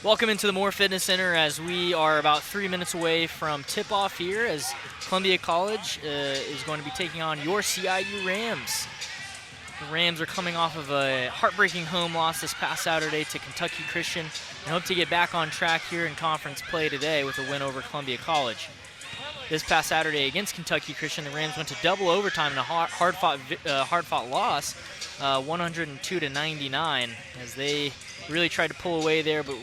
Welcome into the Moore Fitness Center as we are about 3 minutes away from tip-off here as Columbia College is going to be taking on your CIU Rams. The Rams are coming off of a heartbreaking home loss this past Saturday to Kentucky Christian and hope to get back on track here in conference play today with a win over Columbia College. This past Saturday against Kentucky Christian, the Rams went to double overtime in a hard-fought loss, 102-99, as they really tried to pull away there, but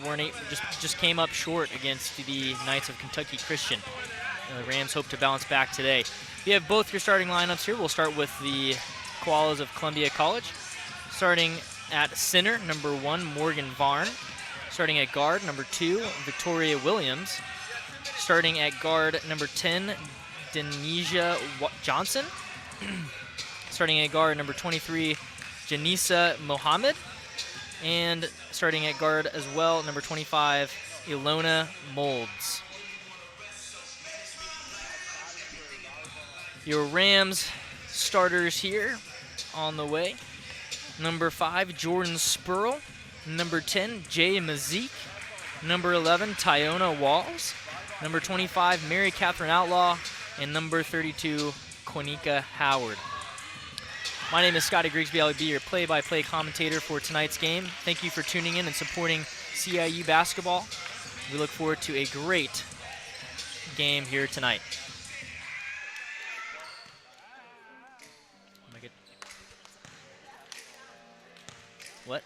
just came up short against the Knights of Kentucky Christian. The Rams hope to bounce back today. We have both your starting lineups here. We'll start with the Koalas of Columbia College. Starting at center, number 1, Morgan Varn. Starting at guard, number 2, Victoria Williams. Starting at guard, number 10, Denisha Johnson. Starting at guard, number 23, Janisa Mohammed. And starting at guard as well, number 25, Ilona Molds. Your Rams starters here on the way. Number 5, Jordan Spurl. Number 10, Jay Mazik. Number 11, Tyona Walls. Number 25, Mary Catherine Outlaw. And number 32, Quanika Howard. My name is Scotty Grigsby. I'll be your play-by-play commentator for tonight's game. Thank you for tuning in and supporting CIU basketball. We look forward to a great game here tonight. What?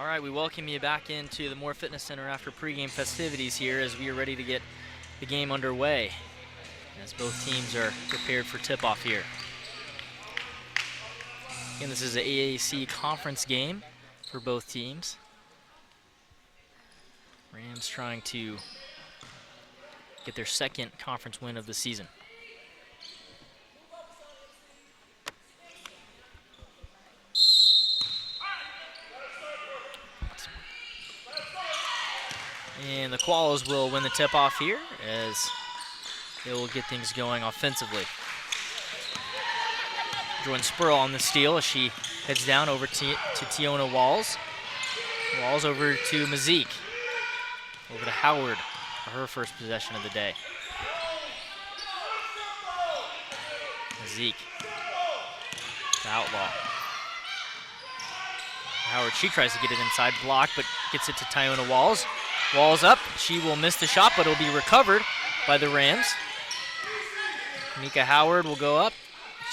All right, we welcome you back into the Moore Fitness Center after pregame festivities here as we are ready to get the game underway, as both teams are prepared for tip-off here. Again, this is an AAC conference game for both teams. Rams trying to get their second conference win of the season. And the Koalas will win the tip-off here as they will get things going offensively. Jordan Spurl on the steal as she heads down over to Tiona Walls. Walls over to Mazik. Over to Howard for her first possession of the day. Mazik to Outlaw. Howard, she tries to get it inside, block, but gets it to Tiona Walls. Walls up, she will miss the shot, but it'll be recovered by the Rams. Nika Howard will go up,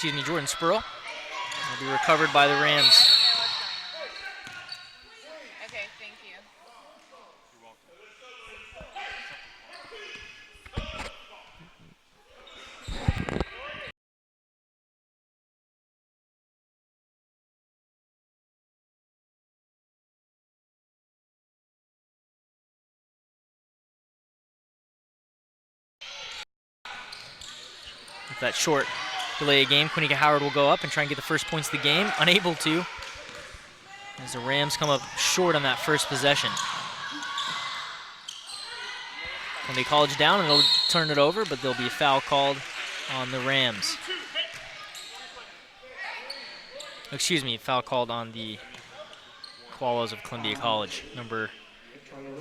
Jordan Spurl. It'll be recovered by the Rams. Okay, thank you. With that short delay of game, Quinika Howard will go up and try and get the first points of the game. Unable to, as the Rams come up short on that first possession. Columbia College down, and they'll turn it over, but there'll be a foul called on the Rams. Excuse me, foul called on the Koalas of Columbia College. Number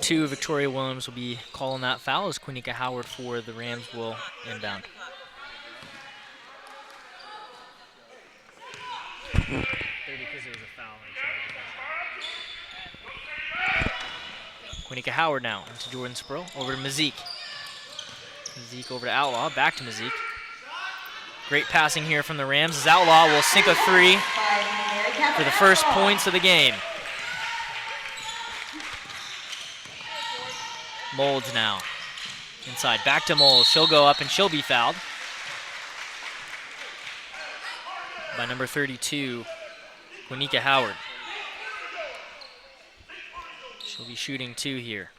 2, Victoria Williams, will be calling that foul as Quinika Howard for the Rams will inbound. Quinika Howard now into Jordan Spurl, over to Mazik. Mazik over to Outlaw, back to Mazik. Great passing here from the Rams as Outlaw will sink a 3 for the first points of the game. Molds now inside, back to Molds. She'll go up and she'll be fouled by number 32, Quinika Howard. She'll be shooting 2 here.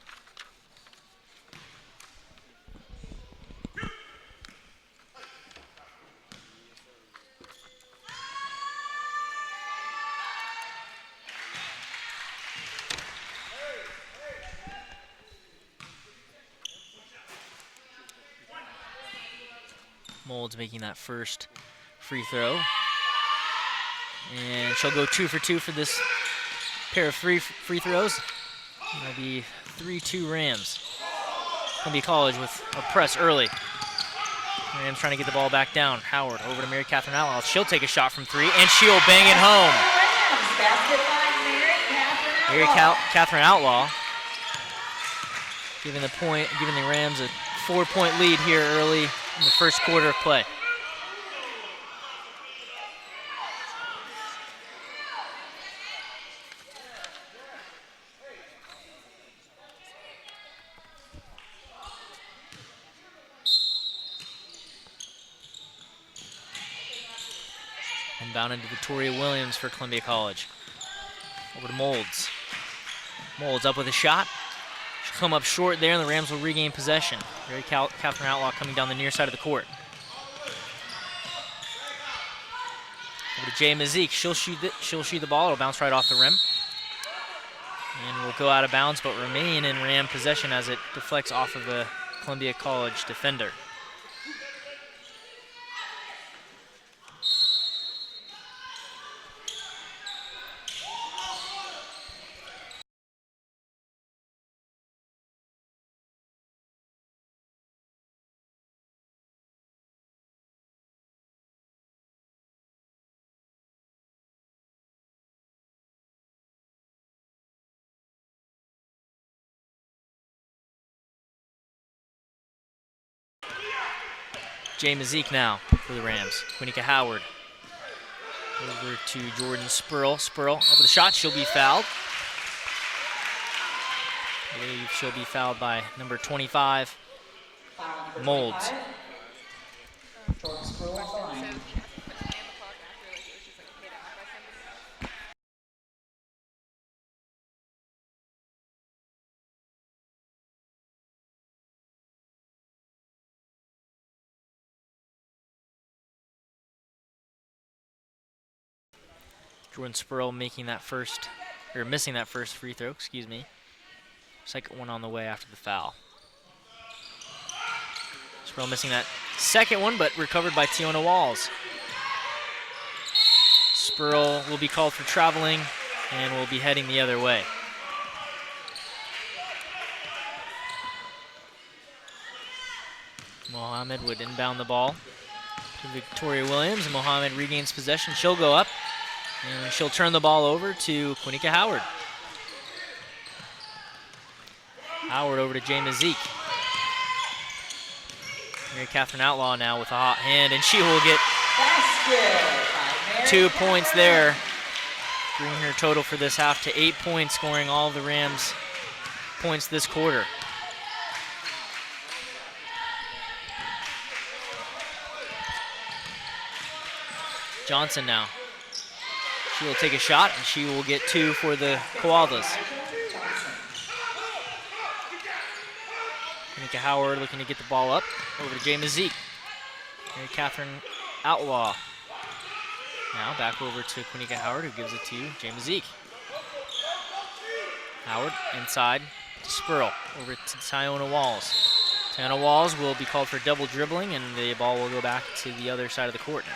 Molds making that first free throw. And she'll go 2 for 2 for this pair of free throws. That'll be 3-2 Rams. Columbia College with a press early. Rams trying to get the ball back down. Howard over to Mary Catherine Outlaw. She'll take a shot from 3, and she'll bang it home. Mary Catherine Outlaw giving the Rams a 4-point lead here early in the first quarter of play. Inbound into Victoria Williams for Columbia College. Over to Molds. Molds up with a shot. She'll come up short there, and the Rams will regain possession. Mary Catherine Outlaw coming down the near side of the court. Over to Jay Mazik. She'll shoot the ball. It'll bounce right off the rim. And will go out of bounds, but remain in Ram possession as it deflects off of a Columbia College defender. Jay Mazik now for the Rams. Quinika Howard over to Jordan Spurl. Spurl up with a shot. She'll be fouled. I believe she'll be fouled by number 25, Molds. Jordan Spurl missing that first free throw, excuse me. Second one on the way after the foul. Spurl missing that second one, but recovered by Tiona Walls. Spurl will be called for traveling and will be heading the other way. Mohammed would inbound the ball to Victoria Williams, and Mohammed regains possession. She'll go up, and she'll turn the ball over to Quinnica Howard. Howard over to Jay Mazik. Mary Catherine Outlaw now with a hot hand, and she will get 2 points there, bringing her total for this half to 8 points, scoring all of the Rams' points this quarter. Johnson now. She will take a shot, and she will get 2 for the Koalas. Quinnica Howard looking to get the ball up over to Jay Mazik. Mary Catherine Outlaw. Now back over to Quinnica Howard, who gives it to Jay Mazik. Howard inside to Spurl, over to Tiona Walls. Tiona Walls will be called for double dribbling, and the ball will go back to the other side of the court now.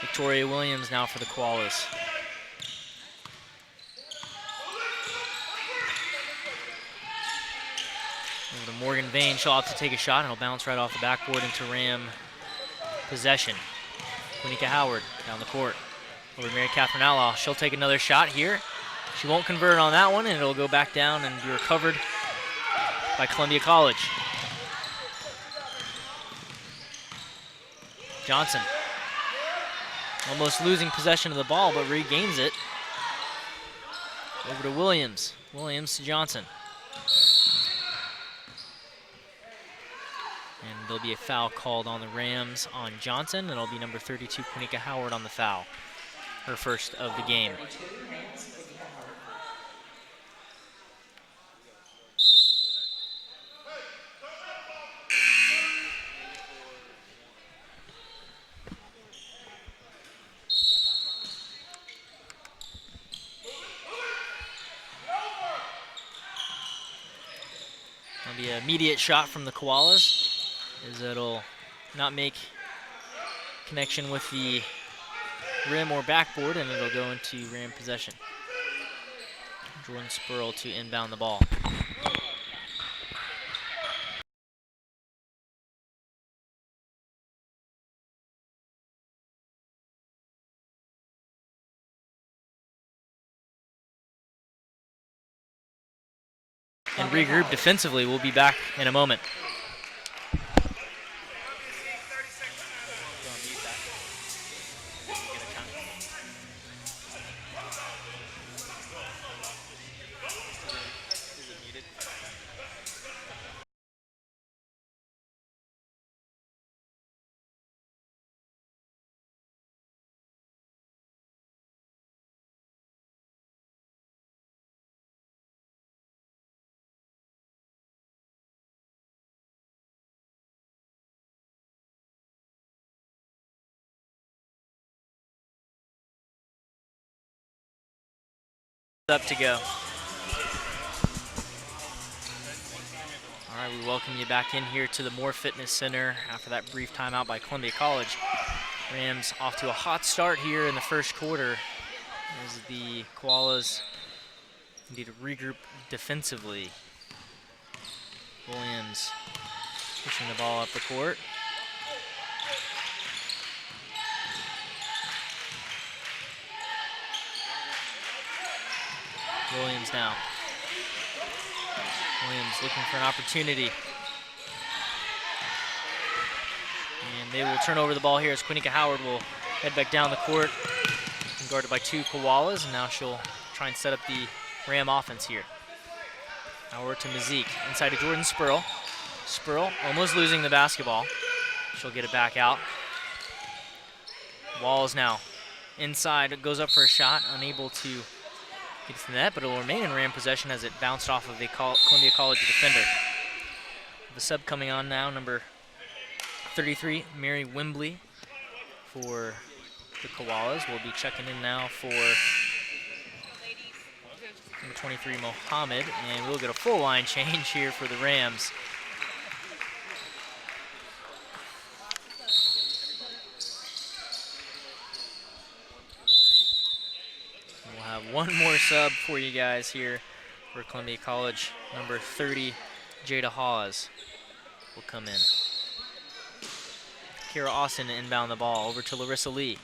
Victoria Williams now for the Koalas. Over to Morgan Vane. She'll have to take a shot, and it'll bounce right off the backboard into Ram possession. Quinnica Howard down the court. Over to Mary Catherine Outlaw. She'll take another shot here. She won't convert on that one, and it'll go back down and be recovered by Columbia College. Johnson. Almost losing possession of the ball, but regains it. Over to Williams. Williams to Johnson. And there'll be a foul called on the Rams on Johnson, and it'll be number 32, Quinnica Howard, on the foul. Her first of the game. That'll be an immediate shot from the Koalas, as it'll not make connection with the rim or backboard, and it'll go into Ram possession. Jordan Spurl to inbound the ball. And regroup defensively. We'll be back in a moment. Up to go. All right, we welcome you back in here to the Moore Fitness Center after that brief timeout by Columbia College. Rams off to a hot start here in the first quarter as the Koalas need to regroup defensively. Williams pushing the ball up the court. Williams now. Williams looking for an opportunity. And they will turn over the ball here as Quinnica Howard will head back down the court. Guarded by two koalas, and now she'll try and set up the Ram offense here. Howard to Mazik, inside to Jordan Spurl. Spurl almost losing the basketball. She'll get it back out. Walls now inside, goes up for a shot, unable to get to the net, but it will remain in Ram possession as it bounced off of the Columbia College defender. The sub coming on now, number 33, Mary Wimbley for the Koalas. Will be checking in now for number 23, Mohammed, and we'll get a full line change here for the Rams. We'll have one more sub for you guys here for Columbia College. Number 30, Jada Hawes will come in. Kira Austin inbound the ball over to Larissa Lee.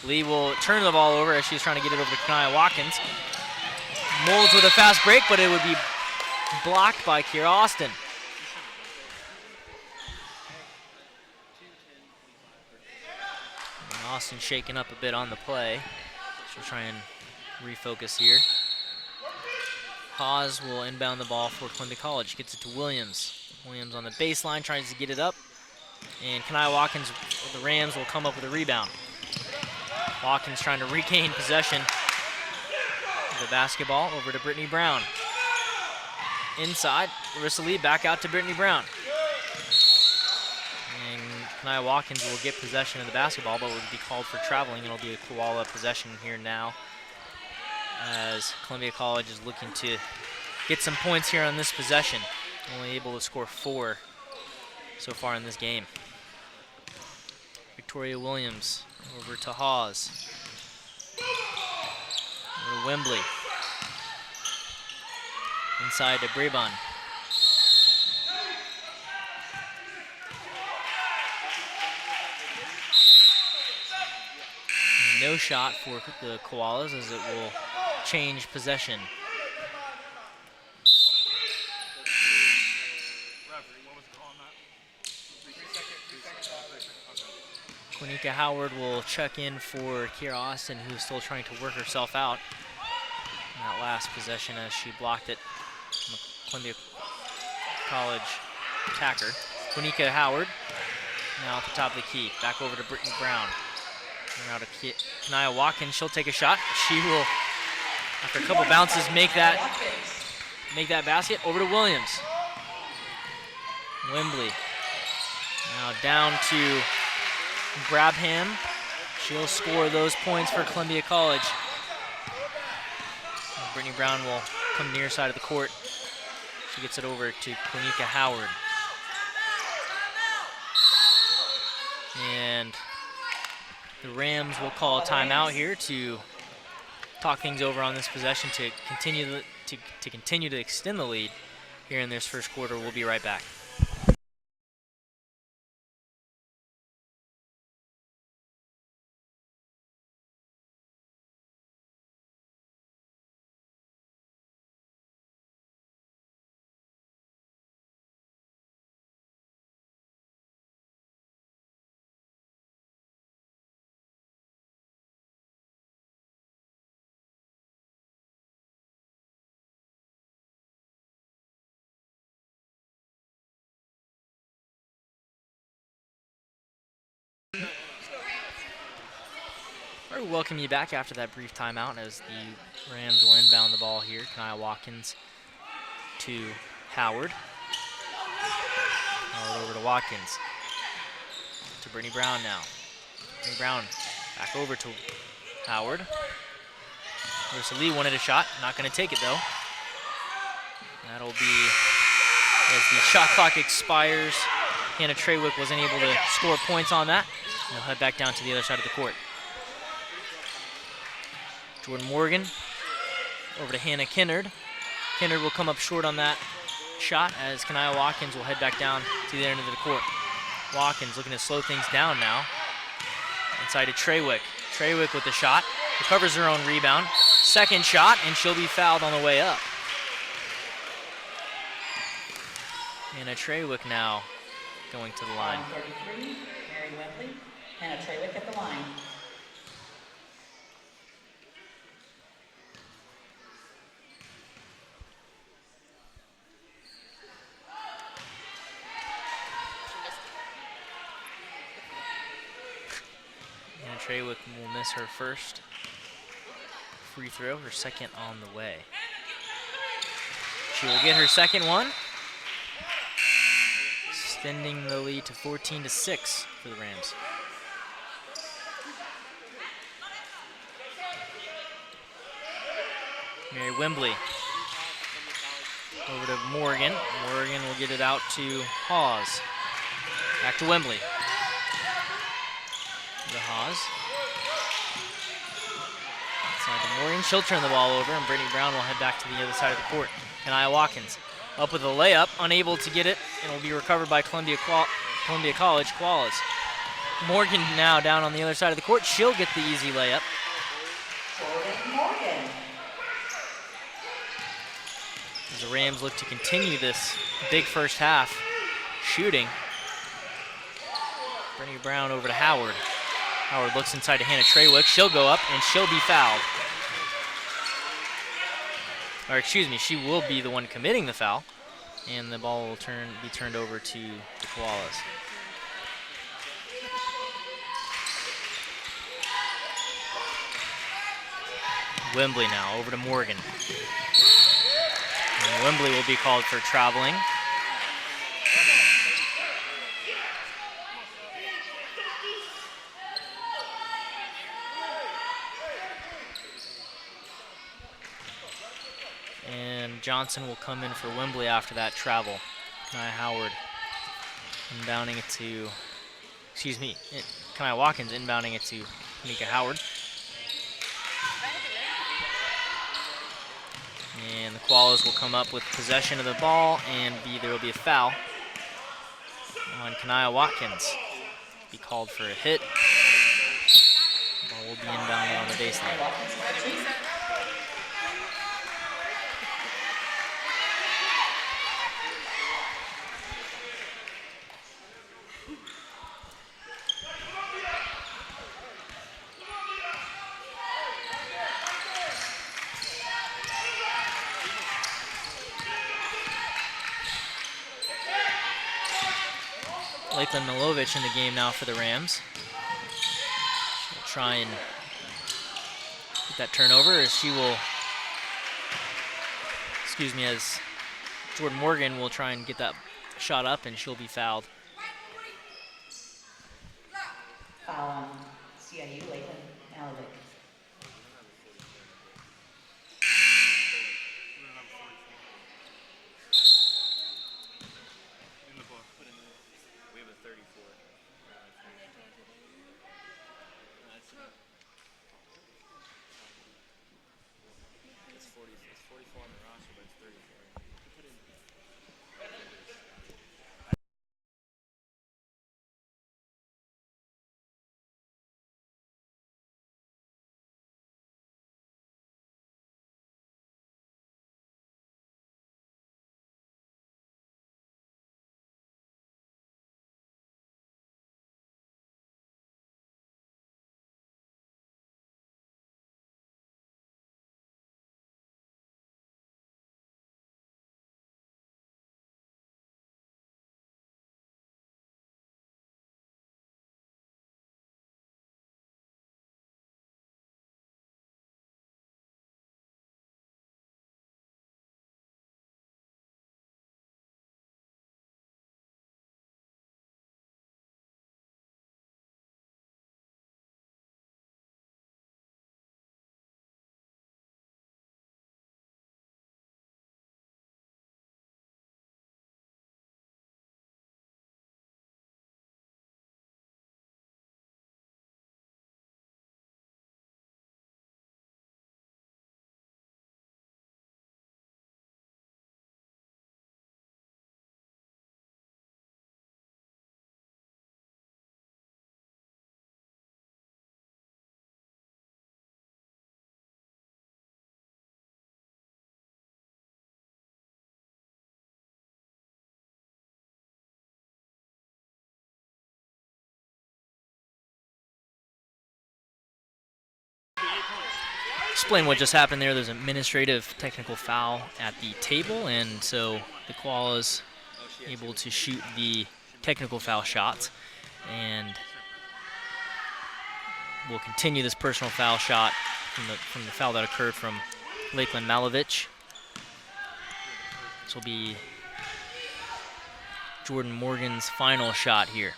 Lee will turn the ball over as she's trying to get it over to Kanaya Watkins. Molds with a fast break, but it would be blocked by Kira Austin. And Austin shaking up a bit on the play. She'll try and refocus here. Hawes will inbound the ball for Columbia College. Gets it to Williams. Williams on the baseline, trying to get it up. And Kanaya Watkins, the Rams, will come up with a rebound. Watkins trying to regain possession of the basketball over to Brittany Brown. Inside, Larissa Lee back out to Brittany Brown. And Kanaya Watkins will get possession of the basketball, but will be called for traveling. It'll be a koala possession here now, as Columbia College is looking to get some points here on this possession. Only able to score 4 so far in this game. Victoria Williams over to Hawes. Over to Wembley. Inside to Brabon. No shot for the Koalas as it will change possession. Quinnica Howard will check in for Kira Austin, who's still trying to work herself out in that last possession as she blocked it from a Columbia College attacker. Quinnica Howard now at the top of the key. Back over to Brittany Brown. Now to Kanaya Watkins. She'll take a shot. She will, after a couple bounces, make that basket. Over to Williams. Wembley. Now down to Brabham. She'll score those points for Columbia College. And Brittany Brown will come near side of the court. She gets it over to Quinnica Howard. And the Rams will call a timeout here to talk things over on this possession to continue to extend the lead here in this first quarter. We'll be right back. We welcome you back after that brief timeout as the Rams will inbound the ball here. Kanaya Watkins to Howard. Howard over to Watkins. To Brittany Brown now. Brittany Brown back over to Howard. Larissa Lee wanted a shot. Not going to take it though. That'll be, as the shot clock expires, Hannah Treywick wasn't able to score points on that. They'll head back down to the other side of the court. Jordan Morgan over to Hannah Kinnard. Kinnard will come up short on that shot as Kanaya Watkins will head back down to the end of the court. Watkins looking to slow things down now. Inside to Treywick. Treywick with the shot. Recovers her own rebound. Second shot, and she'll be fouled on the way up. Hannah Treywick now going to the line. 33, Mary Wembley. Hannah Treywick at the line. Trawick will miss her first free throw, her second on the way. She will get her second one, extending the lead to 14-6 for the Rams. Mary Wembley over to Morgan. Morgan will get it out to Hawes. Back to Wembley. To Hawes. Inside to Morgan. She'll turn the ball over, and Brittany Brown will head back to the other side of the court. Kanaya Watkins up with a layup, unable to get it, and will be recovered by Columbia College. Koalas. Morgan now down on the other side of the court. She'll get the easy layup. Morgan. As the Rams look to continue this big first half shooting. Brittany Brown over to Howard. Howard looks inside to Hannah Trawick. She'll go up, and she'll be fouled. Or excuse me, she will be the one committing the foul, and the ball will be turned over to the Koalas. Wembley now over to Morgan. And Wembley will be called for traveling. And Johnson will come in for Wembley after that travel. Kanaya Howard inbounding it to, Kanaya Watkins inbounding it to Kanika Howard. And the Koalas will come up with possession of the ball, and there will be a foul on Kanaya Watkins. Be called for a hit. The ball will be inbounded on the baseline. Lakeland Milovich in the game now for the Rams. She'll try and get that turnover as she will, as Jordan Morgan will try and get that shot up, and she'll be fouled. Foul on CIU, Lakeland Milovich. Explain what just happened there. There's an administrative technical foul at the table, and so the Koalas able to shoot the technical foul shots. And will continue this personal foul shot from the foul that occurred from Lakeland Malovich. This will be Jordan Morgan's final shot here.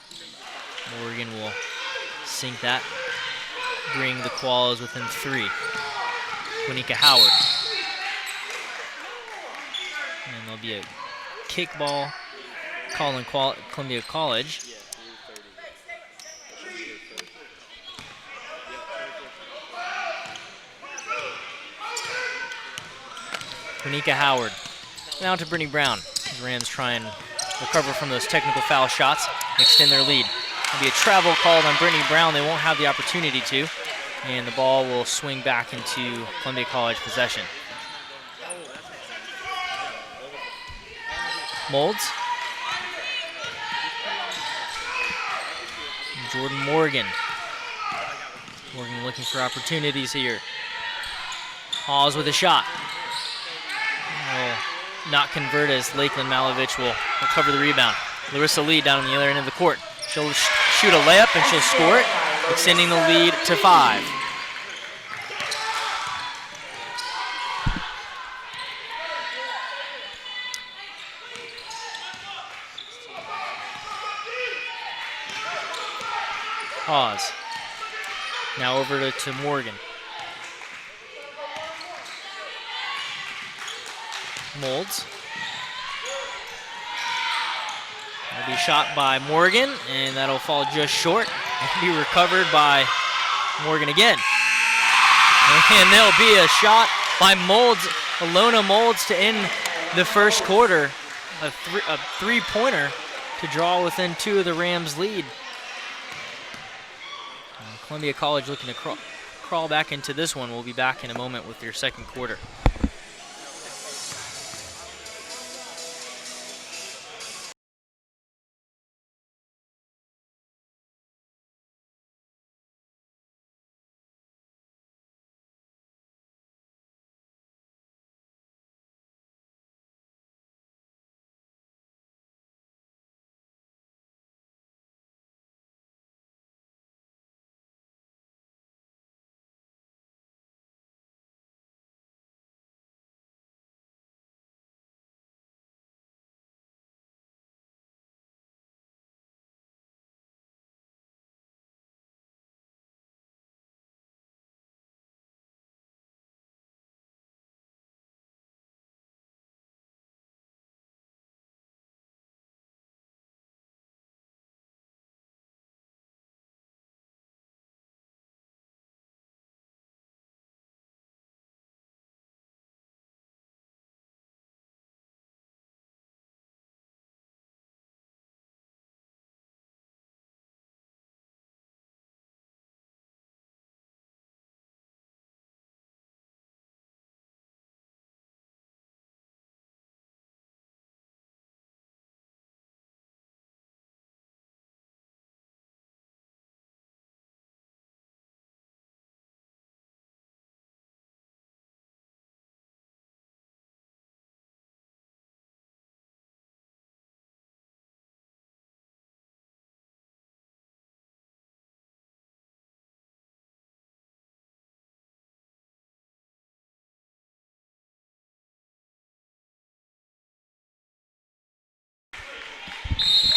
Morgan will sink that, bring the Koalas within 3. Quinnica Howard. And there'll be a kickball call in Columbia College. Quinnica Howard. Now to Brittany Brown. The Rams try and recover from those technical foul shots and extend their lead. There'll be a travel called on Brittany Brown. They won't have the opportunity to. And the ball will swing back into Columbia College possession. Molds. And Jordan Morgan. Morgan looking for opportunities here. Hawes with a shot. Will not convert as Lakeland Malovich will recover the rebound. Larissa Lee down on the other end of the court. She'll shoot a layup and she'll score it, extending the lead to 5. Hawes. Now over to Morgan. Molds. That'll be shot by Morgan, and that'll fall just short and be recovered by Morgan again. And there'll be a shot by Molds, Alona Molds, to end the first quarter. A three-pointer to draw within 2 of the Rams' lead. Columbia College looking to crawl back into this one. We'll be back in a moment with your second quarter.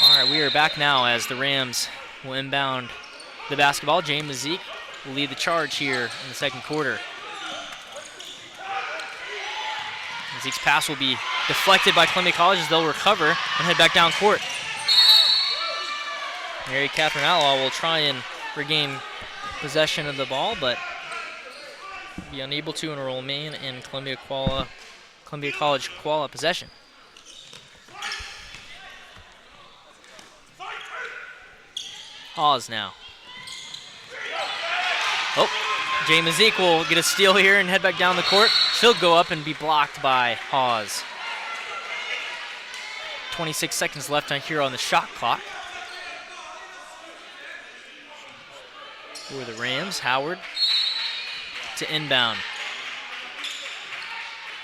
All right, we are back now as the Rams will inbound the basketball. James Zeke will lead the charge here in the second quarter. Zeke's pass will be deflected by Columbia College as they'll recover and head back down court. Mary Catherine Outlaw will try and regain possession of the ball, but be unable to and will remain in Columbia College Koala possession. Hawes now. Oh, Jay Mazik will get a steal here and head back down the court. She'll go up and be blocked by Hawes. 26 seconds left here on the shot clock. For the Rams, Howard to inbound.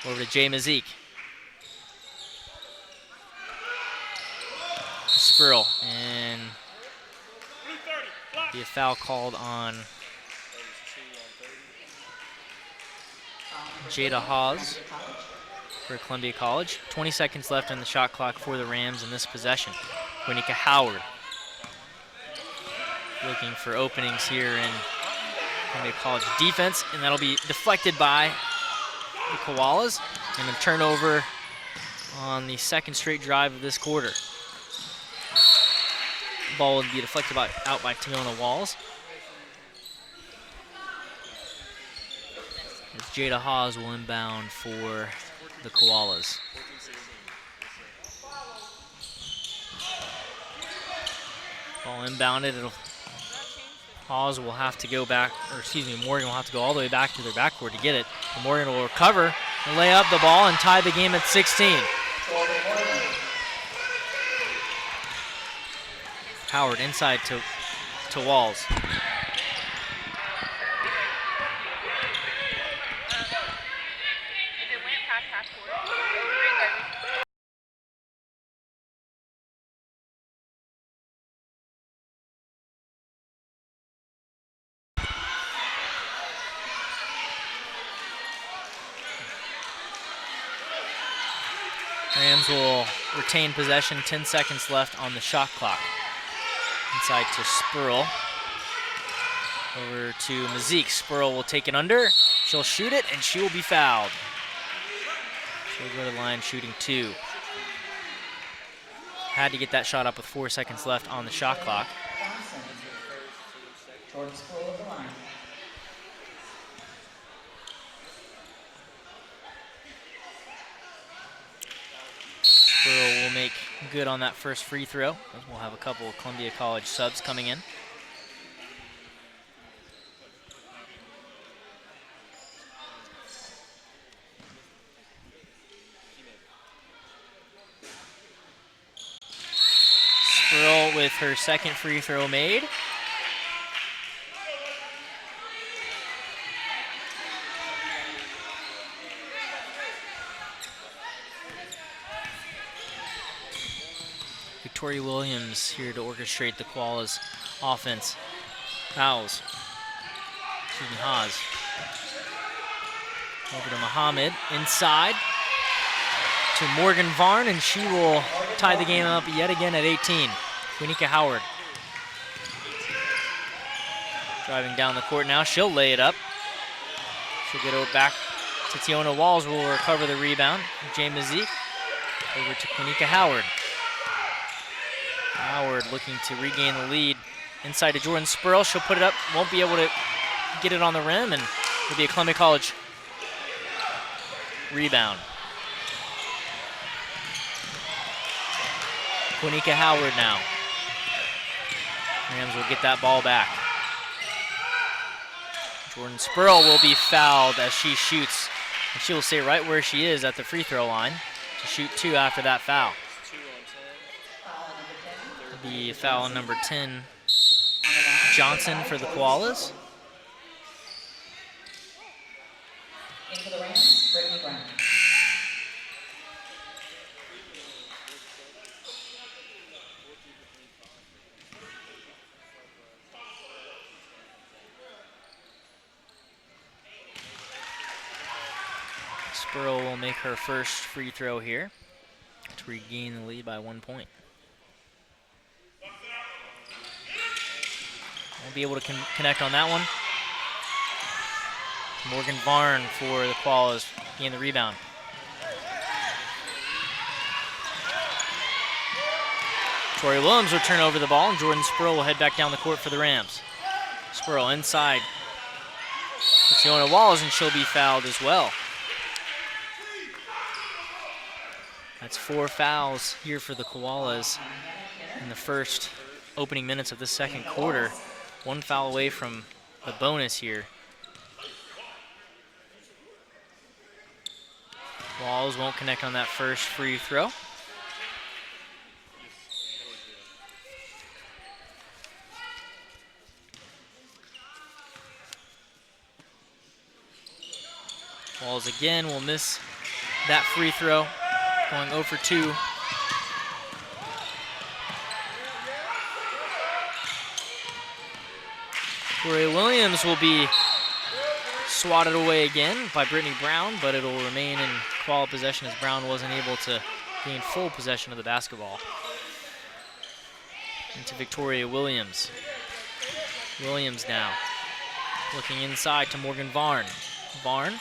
Over to Jay Mazik. Spurl, and be a foul called on Jada Hawes for Columbia College. 20 seconds left on the shot clock for the Rams in this possession. Winika Howard looking for openings here in Columbia College defense, and that'll be deflected by the Koalas, and a turnover on the second straight drive of this quarter. Ball would be deflected out by Tiona Walls. As Jada Hawes will inbound for the Koalas. Ball inbounded. Hawes will have to go back, or excuse me, Morgan will have to go all the way back to their backcourt to get it. And Morgan will recover and lay up the ball and tie the game at 16. Howard inside to Walls. Rams will retain possession, 10 seconds left on the shot clock. Inside to Spurl. Over to Mazik. Spurl will take it under. She'll shoot it, and she will be fouled. She'll go to the line shooting 2. Had to get that shot up with 4 seconds left on the shot clock. Towards Spurl of the line. Spurl will make good on that first free throw. We'll have a couple of Columbia College subs coming in. Spurl with her second free throw made. Victoria Williams here to orchestrate the Koalas' offense. Haas. Over to Muhammad, inside to Morgan Varn, and she will tie the game up yet again at 18. Winika Howard driving down the court now. She'll lay it up. She'll get it back to Tiona Walls, who will recover the rebound. Jay Mazik over to Winika Howard. Howard looking to regain the lead. Inside to Jordan Spurl. She'll put it up. Won't be able to get it on the rim, and it'll be a Columbia College rebound. Winika Howard now. Rams will get that ball back. Jordan Spurl will be fouled as she shoots. And she will stay right where she is at the free throw line to shoot 2 after that foul. The foul on number 10, Johnson for the Koalas. In for the Rams, Brittany Brown. Spurl will make her first free throw here to regain the lead by 1 point. Won't be able to connect on that one. Morgan Varn for the Koalas gain the rebound. Tori Williams will turn over the ball, and Jordan Spurl will head back down the court for the Rams. Spurl inside to Tiona Walls, and she'll be fouled as well. That's 4 fouls here for the Koalas in the first opening minutes of the second quarter. 1 foul away from the bonus here. Walls won't connect on that first free throw. Walls again will miss that free throw, going 0 for 2. Victoria Williams will be swatted away again by Brittany Brown, but it'll remain in Koala possession as Brown wasn't able to gain full possession of the basketball. Into Victoria Williams. Williams now looking inside to Morgan Varn. Varn.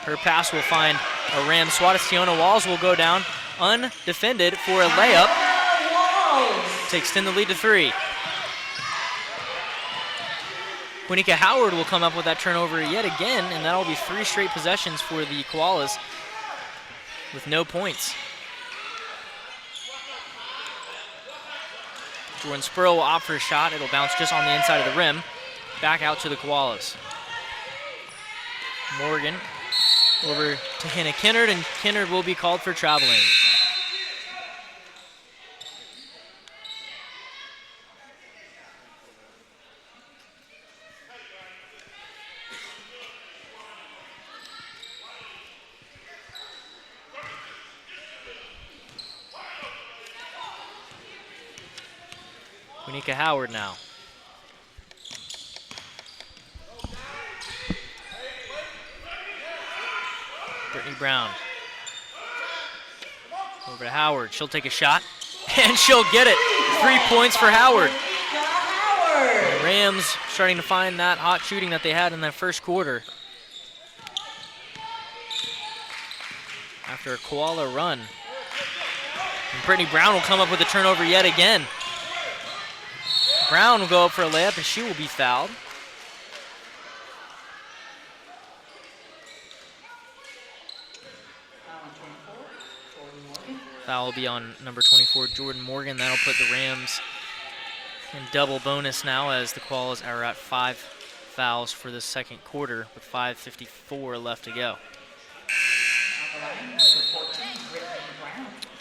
Her pass will find a Ram swat. Tiona Walls will go down undefended for a layup to extend the lead to 3. Quinnica Howard will come up with that turnover yet again, and that'll be 3 straight possessions for the Koalas with no points. Jordan Spurl will opt for a shot. It'll bounce just on the inside of the rim. Back out to the Koalas. Morgan over to Hannah Kinnard, and Kinnard will be called for traveling. Quinnica Howard now. Brittany Brown. Over to Howard. She'll take a shot, and she'll get it. 3 points for Howard. The Rams starting to find that hot shooting that they had in that first quarter. After a Koala run. And Brittany Brown will come up with a turnover yet again. Brown will go up for a layup, and she will be fouled. Foul will be on number 24, Jordan Morgan. That'll put the Rams in double bonus now, as the Koalas are at 5 fouls for the second quarter with 5:54 left to go.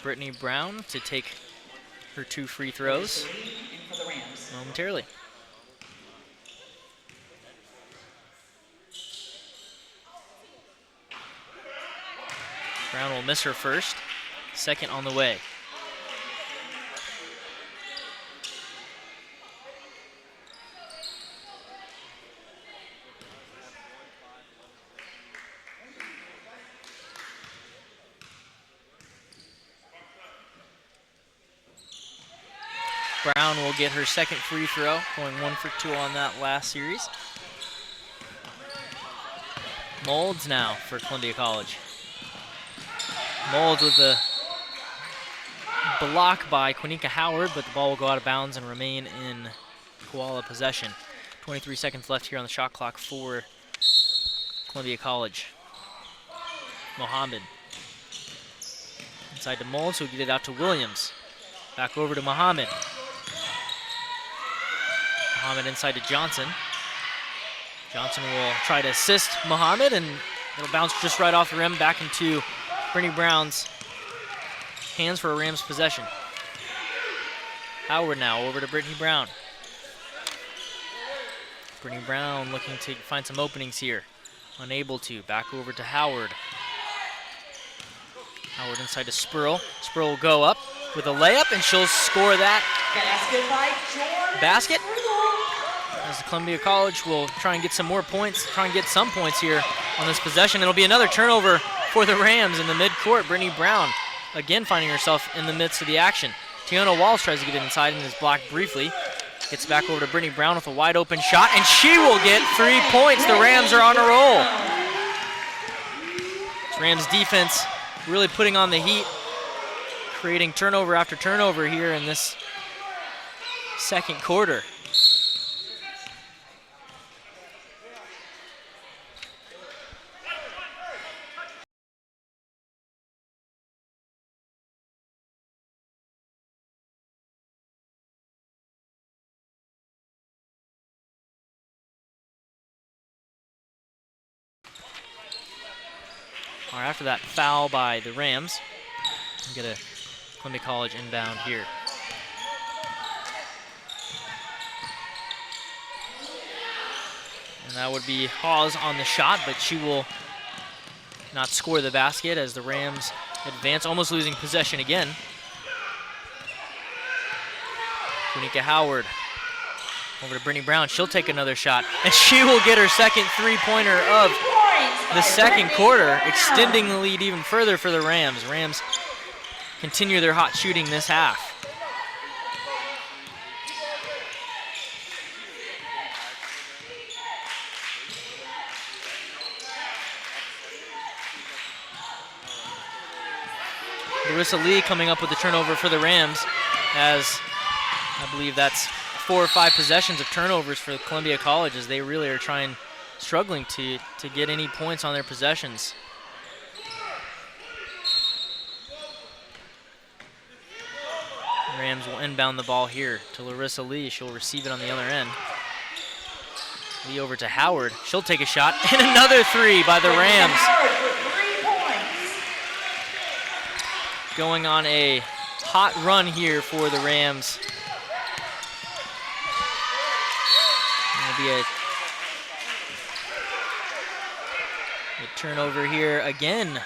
Brittany Brown to take her 2 free throws momentarily. Brown will miss her first. Second on the way. Brown will get her second free throw, going 1 for 2 on that last series. Molds now for Columbia College. Molds with the block by Quinnica Howard, but the ball will go out of bounds and remain in Koala possession. 23 seconds left here on the shot clock for Columbia College. Mohammed. Inside to Molds, who'll get it out to Williams. Back over to Mohammed. Mohammed inside to Johnson. Johnson will try to assist Mohammed, and it'll bounce just right off the rim back into Brittany Brown's hands for a Rams possession. Howard now over to Brittany Brown. Brittany Brown looking to find some openings here. Unable to. Back over to Howard. Howard inside to Spurl. Spurl will go up with a layup, and she'll score that basket. As the Columbia College will try and get some more points, try and get some points here on this possession. It'll be another turnover for the Rams in the midcourt. Brittany Brown again finding herself in the midst of the action. Tiona Walls tries to get inside and is blocked briefly. Gets back over to Brittany Brown with a wide open shot, and she will get 3 points. The Rams are on a roll. This Rams defense really putting on the heat, creating turnover after turnover here in this second quarter. All right, after that foul by the Rams, we get a Columbia College inbound here. And that would be Hawes on the shot, but she will not score the basket as the Rams advance, almost losing possession again. Quinnica Howard Over to Brittany Brown. She'll take another shot, and she will get her second three-pointer of the second quarter, extending the lead even further for the Rams. Rams continue their hot shooting this half. Larissa Lee coming up with the turnover for the Rams, as I believe that's 4 or 5 possessions of turnovers for Columbia College, as they really are struggling to get any points on their possessions. Rams will inbound the ball here to Larissa Lee. She'll receive it on the other end. Lee over to Howard. She'll take a shot, and another three by the Rams. Going on a hot run here for the Rams. It'll be a turnover here again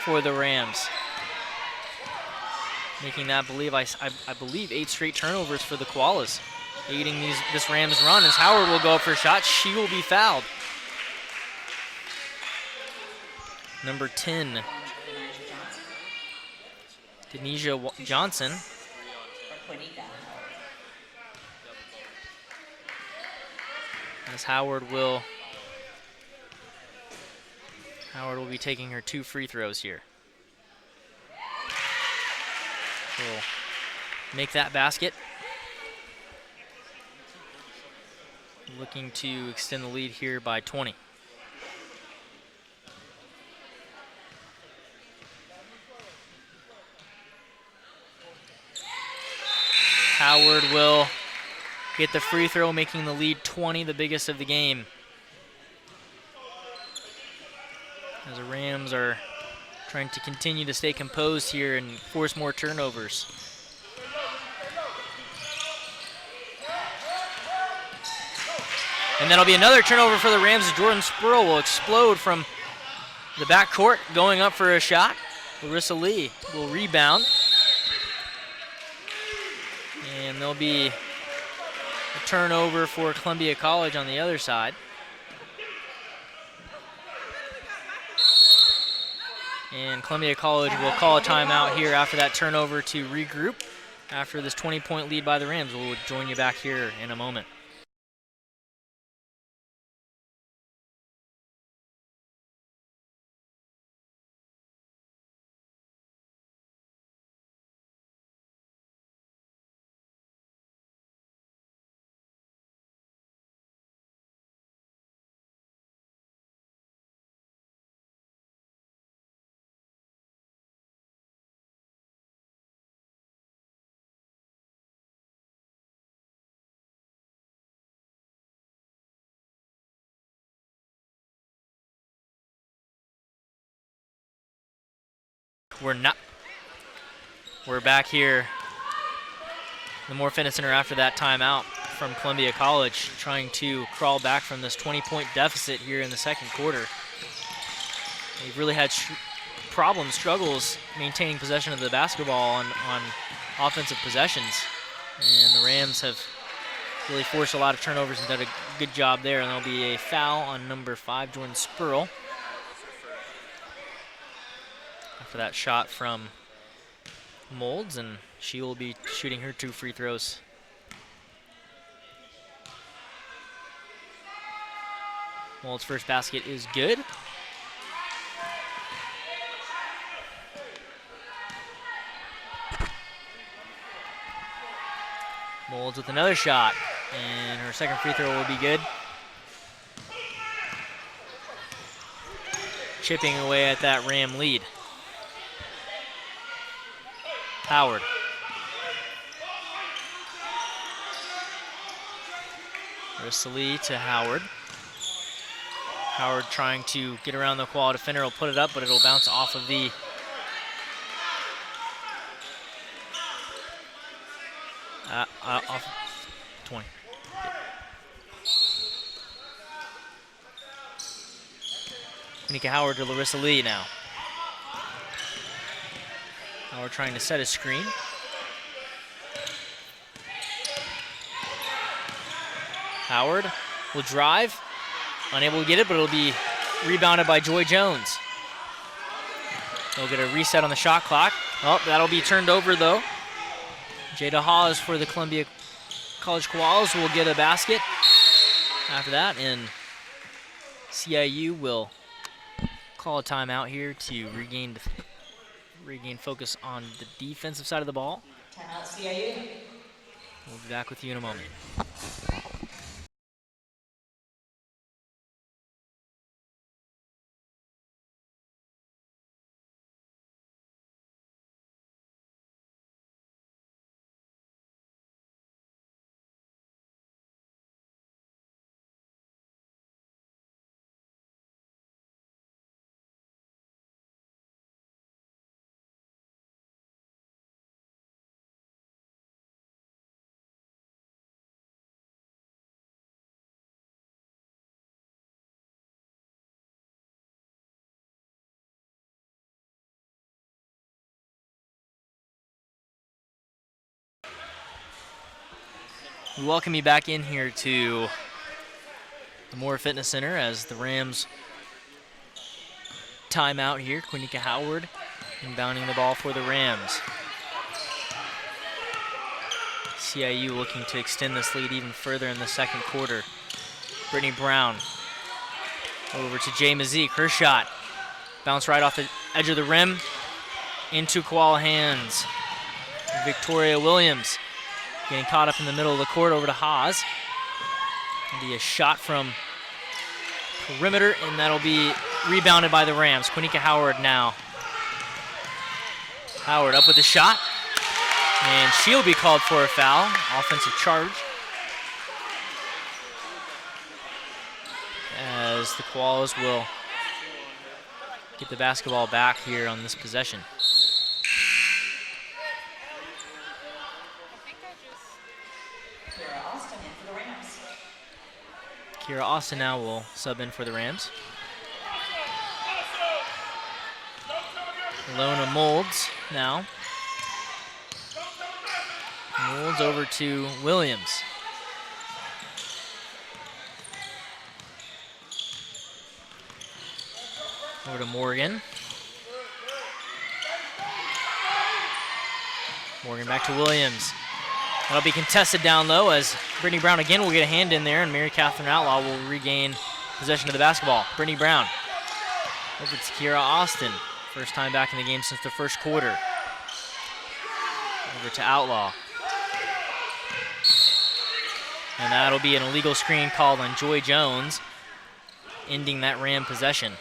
for the Rams. Making that, I believe 8 straight turnovers for the Koalas. Aiding this Rams run as Howard will go for a shot. She will be fouled. Number 10. Denisha Johnson. As Howard will be taking her 2 free throws here. She'll make that basket. Looking to extend the lead here by 20. Howard will get the free throw, making the lead 20, the biggest of the game. As the Rams are trying to continue to stay composed here and force more turnovers. And that'll be another turnover for the Rams as Jordan Spurl will explode from the backcourt, going up for a shot. Larissa Lee will rebound. And there'll be a turnover for Columbia College on the other side. And Columbia College will call a timeout here after that turnover to regroup after this 20-point lead by the Rams. We'll join you back here in a moment. We're back here. The Moore Fitness Center after that timeout from Columbia College, trying to crawl back from this 20-point deficit here in the second quarter. They've really had struggles maintaining possession of the basketball on offensive possessions. And the Rams have really forced a lot of turnovers and done a good job there. And there'll be a foul on number 5, Jordan Spurl. For that shot from Molds, and she will be shooting her 2 free throws. Molds' first basket is good. Molds with another shot, and her second free throw will be good. Chipping away at that Ram lead. Howard. Larissa Lee to Howard. Howard trying to get around the Koala defender. Will put it up, but it'll bounce off of the off 20. Nika Howard to Larissa Lee now. Howard trying to set a screen. Howard will drive. Unable to get it, but it'll be rebounded by Joy Jones. They'll get a reset on the shot clock. Oh, that'll be turned over, though. Jada Hawes for the Columbia College Koalas will get a basket after that, and CIU will call a timeout here to regain focus on the defensive side of the ball. Timeout CIU. We'll be back with you in a moment. We welcome you back in here to the Moore Fitness Center as the Rams timeout here. Quinika Howard inbounding the ball for the Rams. CIU looking to extend this lead even further in the second quarter. Brittany Brown over to Jay Mazik. Her shot bounced right off the edge of the rim into Koala hands. Victoria Williams getting caught up in the middle of the court over to Haas. It'll be a shot from perimeter, and that'll be rebounded by the Rams. Quinika Howard now. Howard up with the shot, and she'll be called for a foul. Offensive charge. As the Koalas will get the basketball back here on this possession. Kira Austin now will sub in for the Rams. Lona Molds now. Molds over to Williams. Over to Morgan. Morgan back to Williams. That'll be contested down low as Brittany Brown again will get a hand in there, and Mary Catherine Outlaw will regain possession of the basketball. Brittany Brown over to Kira Austin. First time back in the game since the first quarter. Over to Outlaw. And that'll be an illegal screen called on Joy Jones, ending that Ram possession.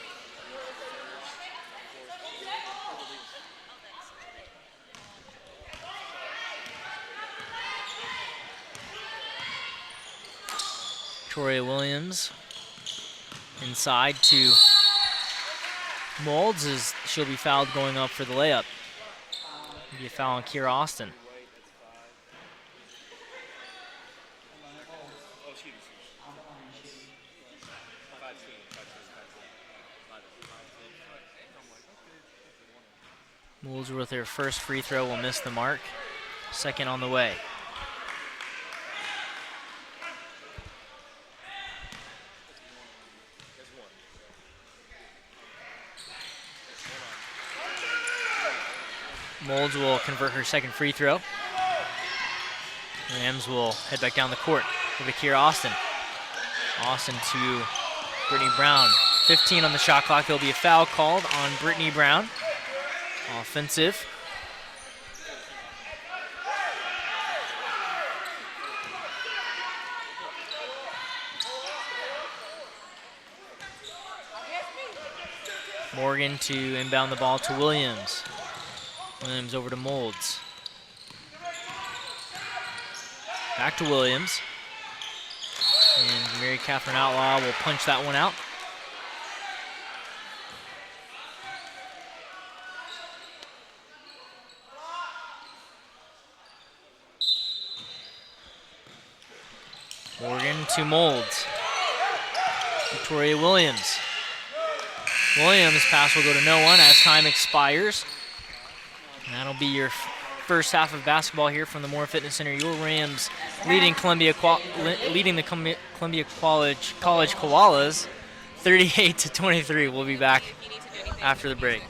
Victoria Williams inside to Molds as she'll be fouled going up for the layup. It'll be a foul on Kira Austin. Molds with their first free throw will miss the mark. Second on the way. Molds will convert her second free throw. Rams will head back down the court. Over to Kira Austin. Austin to Brittany Brown. 15 on the shot clock. There'll be a foul called on Brittany Brown. Offensive. Morgan to inbound the ball to Williams. Williams over to Molds. Back to Williams. And Mary Catherine Outlaw will punch that one out. Morgan to Molds. Victoria Williams. Williams' pass will go to no one as time expires. And that'll be your first half of basketball here from the Moore Fitness Center. Your Rams leading leading the Columbia College Koalas 38-23. We'll be back after the break.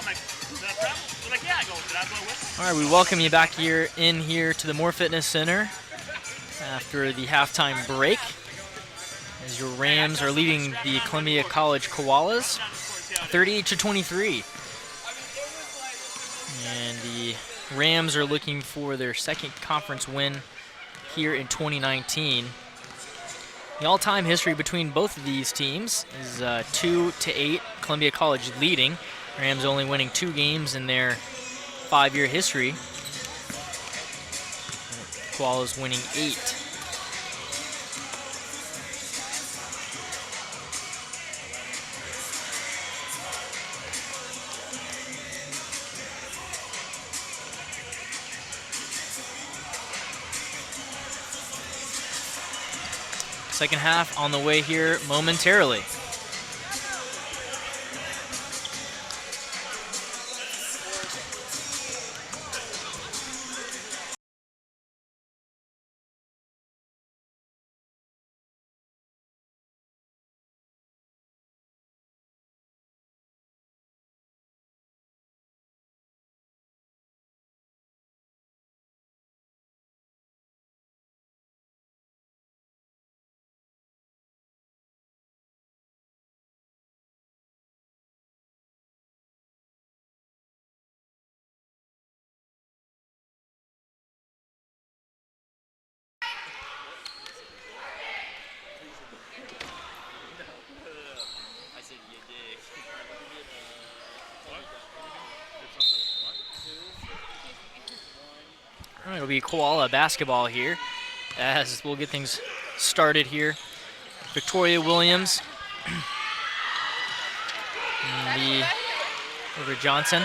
All right, we welcome you back here to the More Fitness Center after the halftime break, as your Rams are leading the Columbia College Koalas 38-23. And the Rams are looking for their second conference win here in 2019. The all-time history between both of these teams is 2-8, Columbia College leading. Rams only winning 2 games in their 5-year history. Koalas winning 8. Second half on the way here momentarily. All right, it'll be Koala basketball here as we'll get things started here. Victoria Williams, over Johnson.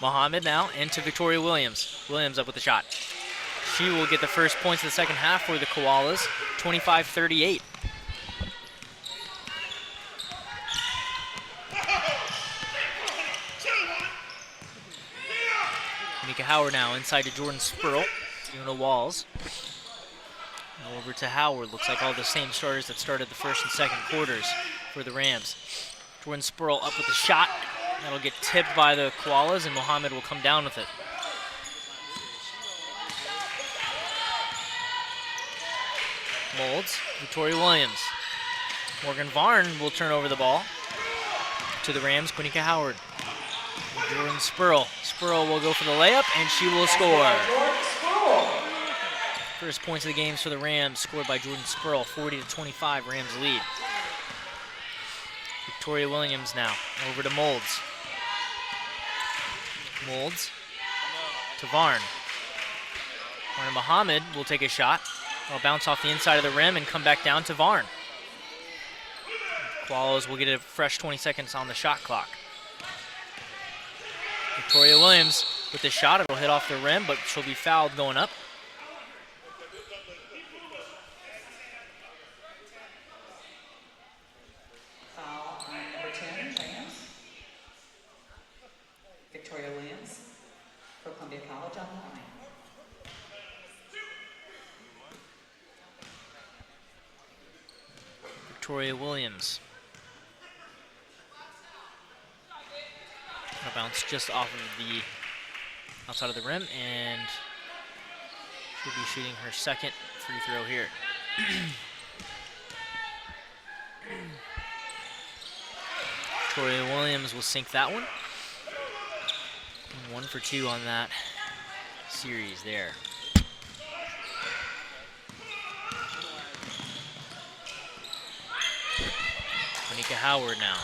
Mohammed now into Victoria Williams. Williams up with the shot. She will get the first points of the second half for the Koalas, 25-38. Mika Howard now inside to Jordan Spurl, doing the walls. Now over to Howard. Looks like all the same starters that started the first and second quarters for the Rams. Jordan Spurl up with the shot. That'll get tipped by the Koalas, and Mohammed will come down with it. Molds, Victoria Williams. Morgan Varn will turn over the ball to the Rams, Quinnica Howard. Jordan Spurl. Spurl will go for the layup, and she will score. First points of the games for the Rams, scored by Jordan Spurl, 40-25, Rams lead. Victoria Williams now, over to Molds. Molds to Varn. Varn Mohammed will take a shot. I'll bounce off the inside of the rim and come back down to Varn. Koalas will get a fresh 20 seconds on the shot clock. Victoria Williams with the shot. It'll hit off the rim, but she'll be fouled going up. Foul on number 10, Rams. Victoria Williams for Columbia College on the line. Victoria Williams. A bounce just off of the outside of the rim, and she'll be shooting her second free throw here. Victoria Williams will sink that one. 1 for 2 on that series there. Quinnica Howard now.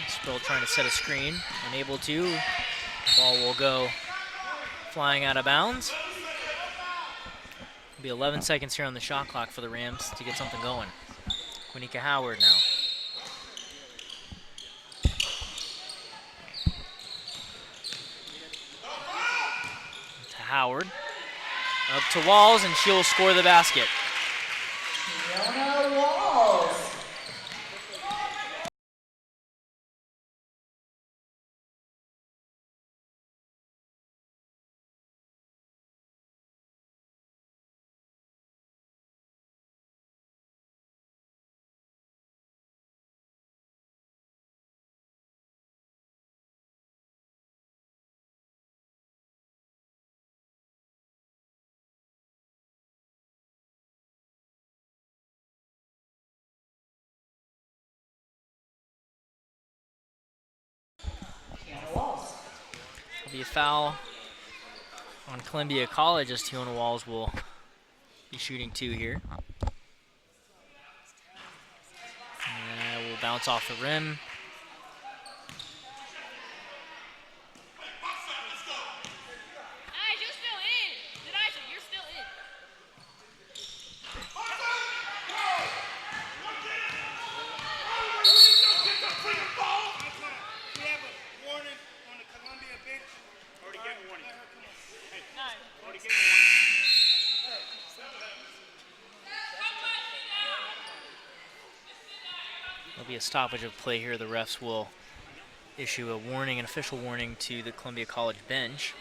Spurl trying to set a screen, unable to. The ball will go flying out of bounds. It'll be 11 seconds here on the shot clock for the Rams to get something going. Quinnica Howard now. To Howard. Up to Walls, and she'll score the basket. Fiona Walls. Fiona Walls. It'll be a foul on Columbia College as Tiona Walls will be shooting 2 here. And will bounce off the rim. There'll be a stoppage of play here. The refs will issue a warning, an official warning to the Columbia College bench.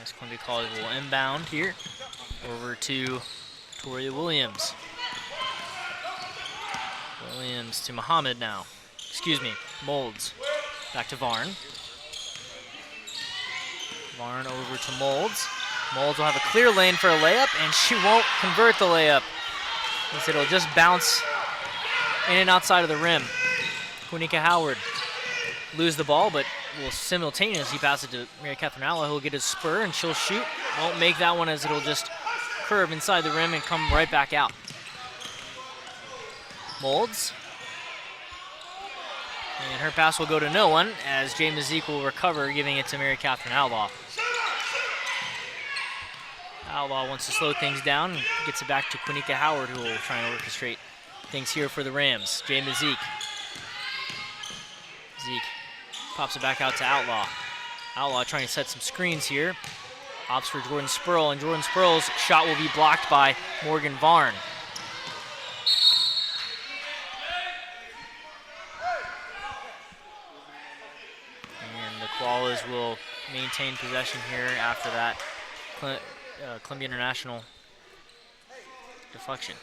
As Columbia College will inbound here over to Toria Williams. Williams to Muhammad now. Excuse me, Molds. Back to Varn. Varn over to Molds. Molds will have a clear lane for a layup, and she won't convert the layup, as it'll just bounce in and outside of the rim. Quinnica Howard lose the ball, but will simultaneously pass it to Mary Catherine Alla, who'll get a spur, and she'll shoot. Won't make that one, as it'll just curve inside the rim and come right back out. Molds. And her pass will go to no one, as Jay Mazik will recover, giving it to Mary Catherine Outlaw. Outlaw wants to slow things down and gets it back to Quinnica Howard, who will try and orchestrate things here for the Rams. Jay Mazik. Zeke pops it back out to Outlaw. Outlaw trying to set some screens here. Opts for Jordan Spurl, and Jordan Spurl's shot will be blocked by Morgan Varn. And the Koalas will maintain possession here after that Columbia International deflection.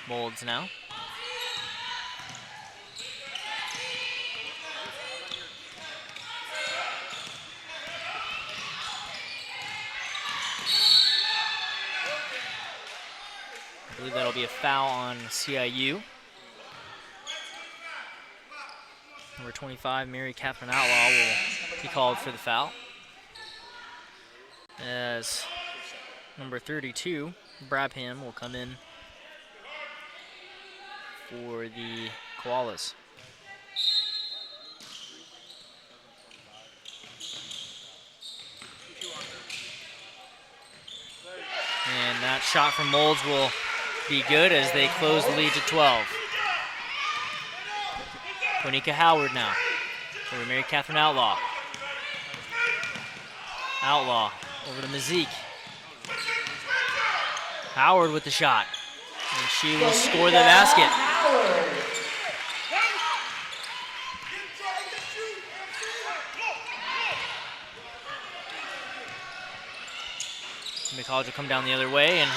Molds now. I believe that'll be a foul on CIU. Number 25, Mary Catherine Outlaw, will be called for the foul, as number 32, Brabham, will come in for the Koalas. And that shot from Molds will be good, as they close the lead to 12. Quinnica Howard now over to Mary Catherine Outlaw. Outlaw over to Mazik. Howard with the shot, and she will score the basket. College will come down the other way, and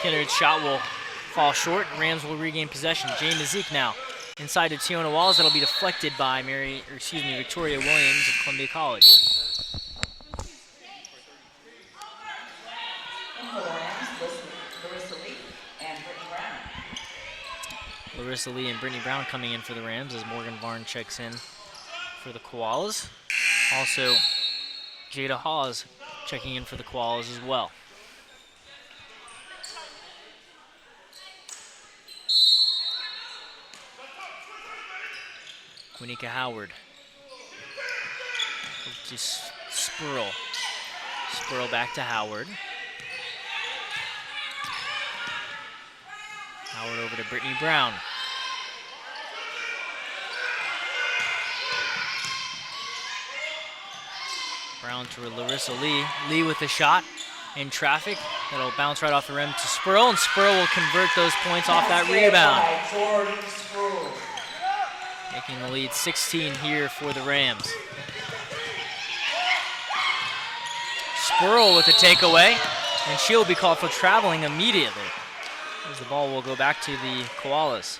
Kindred's shot will fall short. Rams will regain possession. Jay Mazik now inside to Tiona Walls. That'll be deflected by Victoria Williams of Columbia College. Larissa Lee and Brittany Brown coming in for the Rams, as Morgan Varn checks in for the Koalas. Also, Jada Hawes checking in for the Koalas as well. Quinnica Howard. To Spurl. Spurl back to Howard. Howard over to Brittany Brown. Brown to Larissa Lee. Lee with the shot in traffic. That'll bounce right off the rim to Spurl, and Spurl will convert those points off that rebound. Making the lead 16 here for the Rams. Spurl with the takeaway, and she'll be called for traveling immediately, as the ball will go back to the Koalas.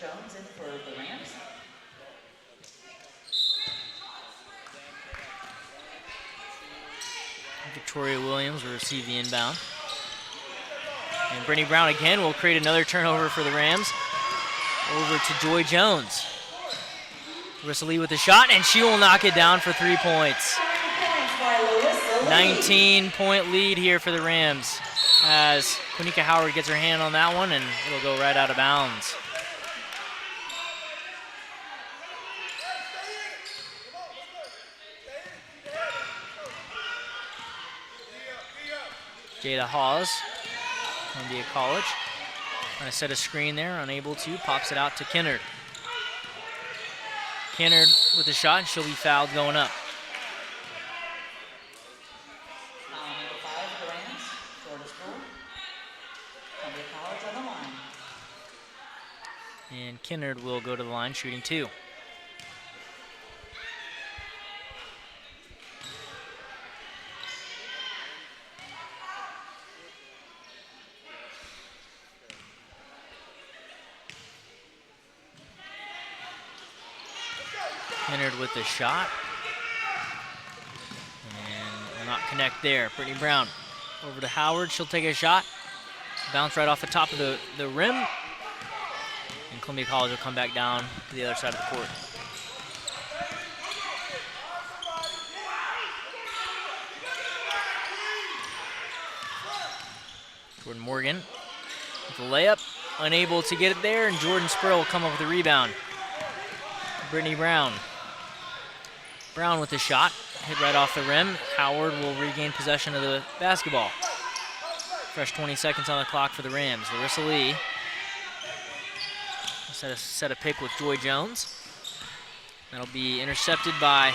Jones in for the Rams. Victoria Williams will receive the inbound. And Brittany Brown again will create another turnover for the Rams. Over to Joy Jones. Larissa Lee with the shot, and she will knock it down for 3 points. 19-point lead here for the Rams as Quinnica Howard gets her hand on that one, and it'll go right out of bounds. Jada Hawes, Columbia College. Trying to set a screen there, unable to. Pops it out to Kennard. Kennard with the shot, and she'll be fouled going up. Number 5 for the Rams, Jordan Spurl. Columbia College on the line. And Kennard will go to the line, shooting 2. Kennard with the shot. And will not connect there. Brittany Brown over to Howard. She'll take a shot. Bounce right off the top of the rim. And Columbia College will come back down to the other side of the court. Jordan Morgan with the layup. Unable to get it there, and Jordan Spurl will come up with the rebound. Brittany Brown. Brown with the shot, hit right off the rim. Howard will regain possession of the basketball. Fresh 20 seconds on the clock for the Rams. Larissa Lee set a pick with Joy Jones. That'll be intercepted by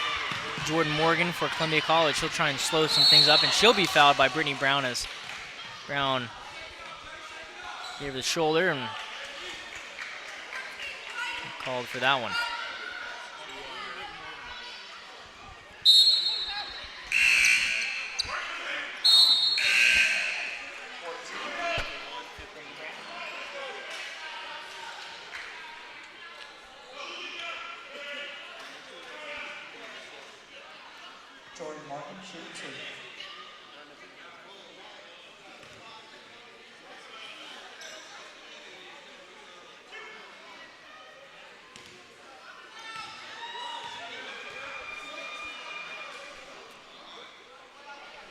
Jordan Morgan for Columbia College. She'll try and slow some things up, and she'll be fouled by Brittany Brown as Brown gave her the shoulder and called for that one. Jordan Morgan, shooting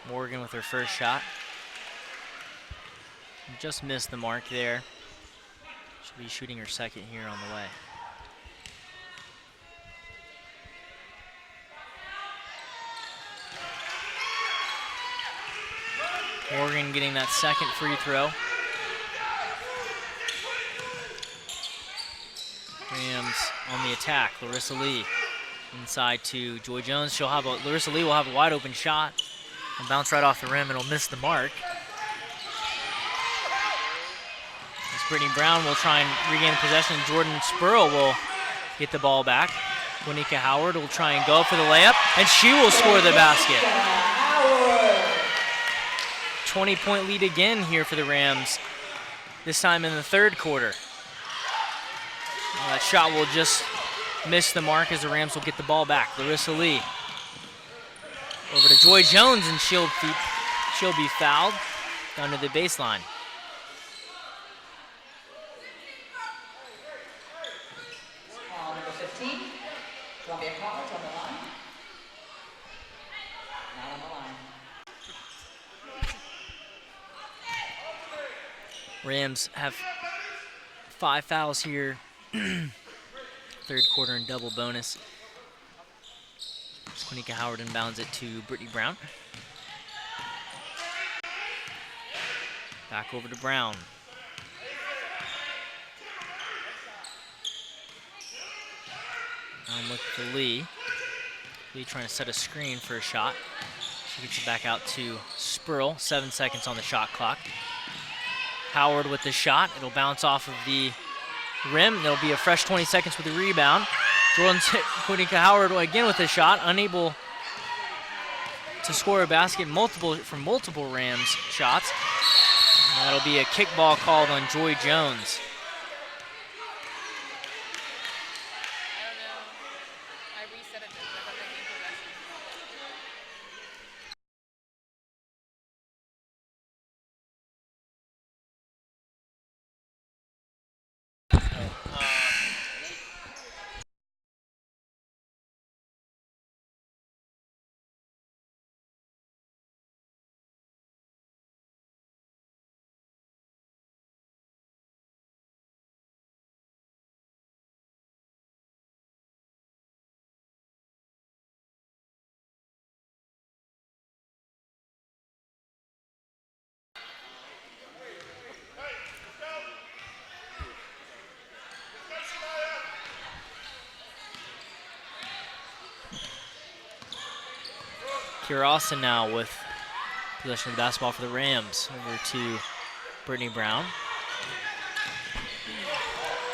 2. Morgan with her first shot. Just missed the mark there. She'll be shooting her second here on the way. Morgan getting that second free throw. Rams on the attack. Larissa Lee inside to Joy Jones. Larissa Lee will have a wide open shot and bounce right off the rim, and it'll miss the mark. As Brittany Brown will try and regain possession. Jordan Spurl will get the ball back. Quinnica Howard will try and go for the layup, and she will score the basket. 20-point lead again here for the Rams, this time in the third quarter. That shot will just miss the mark as the Rams will get the ball back. Larissa Lee over to Joy Jones, and she'll be fouled down to the baseline. Rams have 5 fouls here. Third quarter and double bonus. Quinnica Howard inbounds it to Brittany Brown. Back over to Brown. Look for Lee. Lee trying to set a screen for a shot. She gets it back out to Spurl. 7 seconds on the shot clock. Howard with the shot. It'll bounce off of the rim. There'll be a fresh 20 seconds with the rebound. Jordan Quinnica Howard again with the shot. Unable to score a basket from multiple Rams shots. And that'll be a kickball called on Joy Jones. Kira Austin now with possession of the basketball for the Rams. Over to Brittany Brown.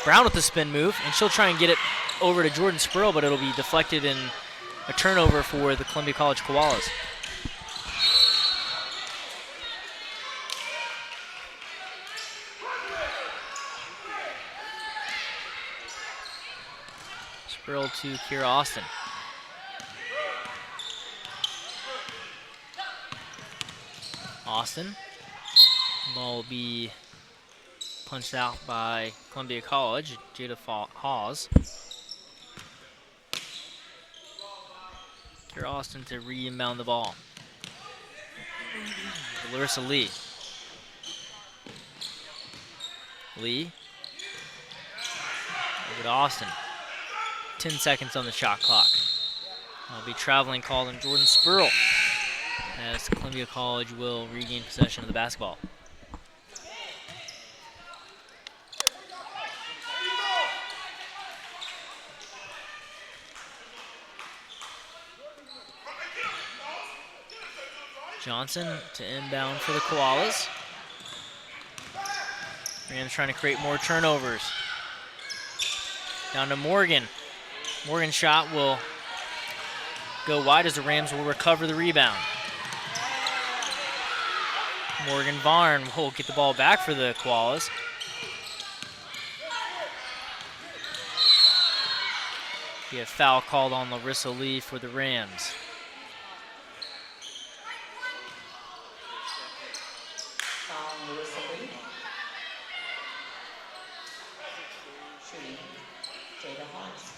Brown with the spin move, and she'll try and get it over to Jordan Spurl, but it'll be deflected in a turnover for the Columbia College Koalas. Spurl to Kira Austin. Austin. Ball will be punched out by Columbia College, Jada Hawes. Kira Austin to re-inbound the ball. Larissa Lee. Lee. Over to Austin. 10 seconds on the shot clock. I'll be traveling called on Jordan Spurl, as Columbia College will regain possession of the basketball. Johnson to inbound for the Koalas. Rams trying to create more turnovers. Down to Morgan. Morgan's shot will go wide as the Rams will recover the rebound. Morgan Varn will get the ball back for the Koalas. Be a foul called on Larissa Lee for the Rams. Foul Larissa Lee. Shooting Jada Hawes.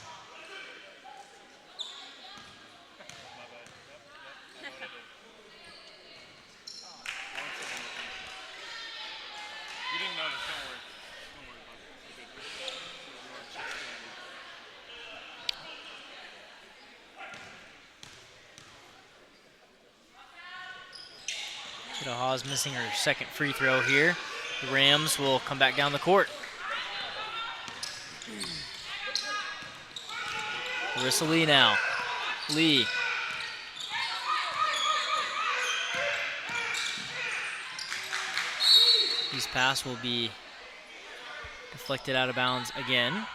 You didn't notice, don't worry. Don't worry about it. Jada Hawes missing her second free throw here. The Rams will come back down the court. Larissa Lee now. Lee. His pass will be deflected out of bounds again.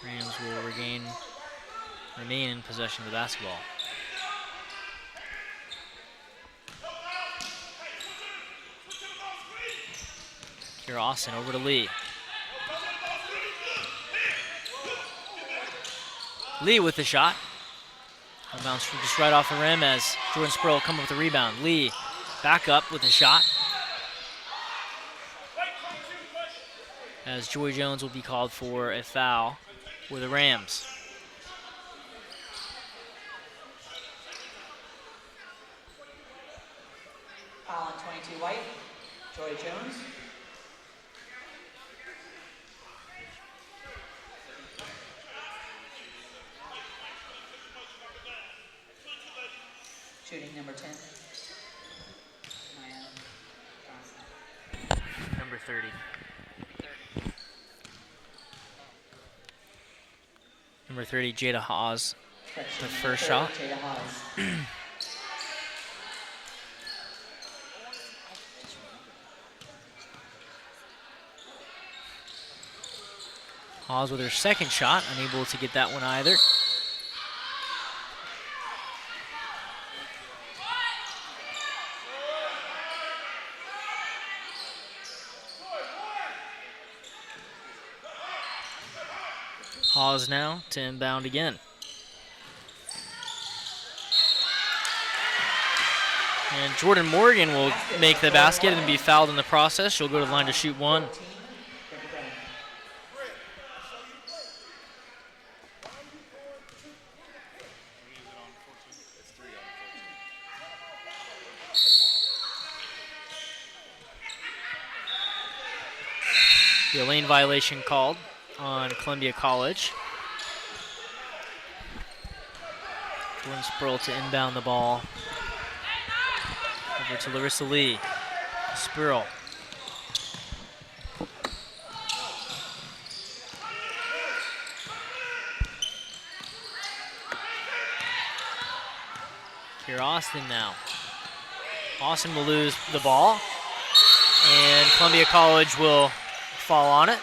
Rams will remain in possession of the basketball. Kira Austin over to Lee. Lee with the shot. A bounce just right off the rim as Jordan Spurl will come up with the rebound. Lee back up with the shot. As Joy Jones will be called for a foul with the Rams. Foul on 22 White. Joy Jones. Number 10. Maya Johnson. Number 30. Number 30, Jada Haas. Correction, The number first 30, shot. Jada Hawes. Haas with her second shot, unable to get that one either. Haas now to inbound again. And Jordan Morgan will make the basket and be fouled in the process. She'll go to the line to shoot one. 14, Brittany Brown. The lane violation called on Columbia College. Jordan Spurl to inbound the ball. Over to Larissa Lee. Spurl. Here Austin now. Austin will lose the ball, and Columbia College will fall on it.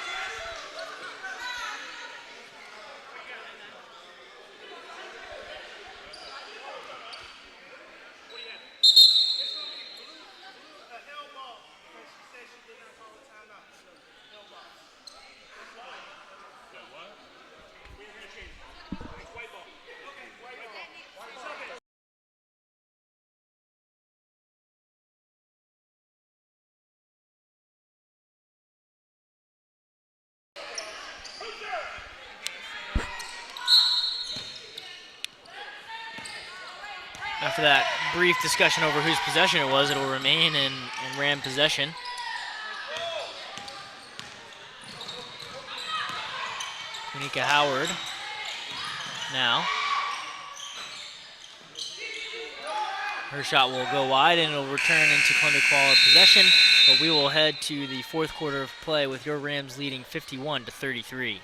After that brief discussion over whose possession it was, it'll remain in Ram possession. Unica Howard now. Her shot will go wide and it'll return into Columbia College possession, but we will head to the fourth quarter of play with your Rams leading 51-33.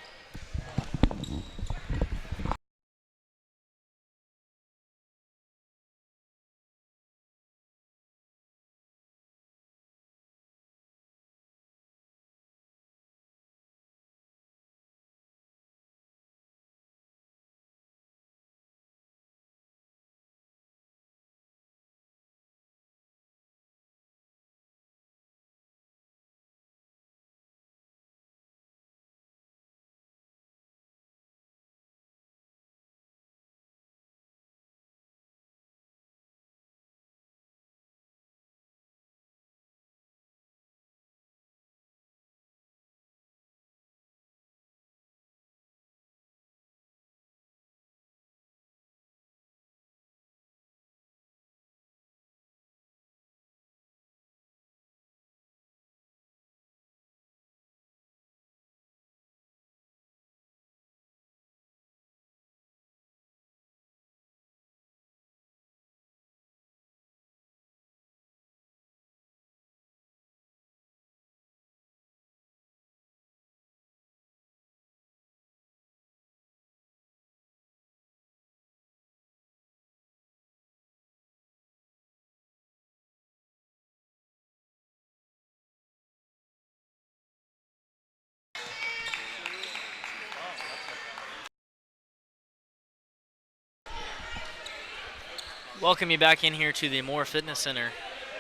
Welcome you back in here to the Moore Fitness Center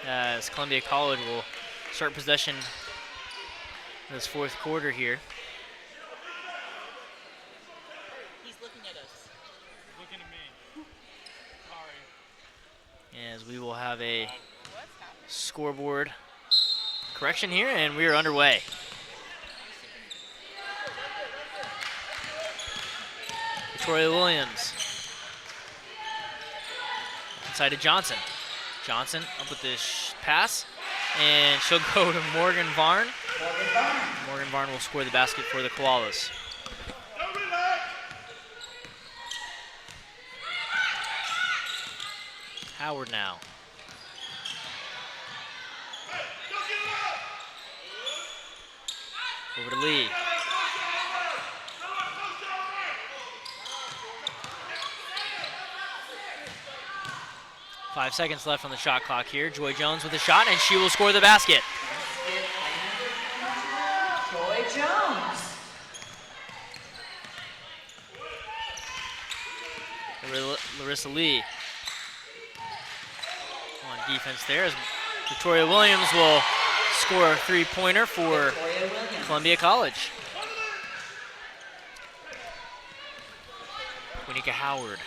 as Columbia College will start possession this fourth quarter here. He's looking at us. He's looking at me. Sorry. As we will have a scoreboard correction here, and we are underway. Victoria Williams. Inside to Johnson. Johnson up with this pass, and she'll go to Morgan Varn. Morgan Varn will score the basket for the Koalas. Howard now. Over to Lee. Five seconds left on the shot clock here. Joy Jones with a shot, and she will score the basket. Joy Jones. Larissa Lee on defense there as Victoria Williams will score a three-pointer for Columbia College. Quinnica Howard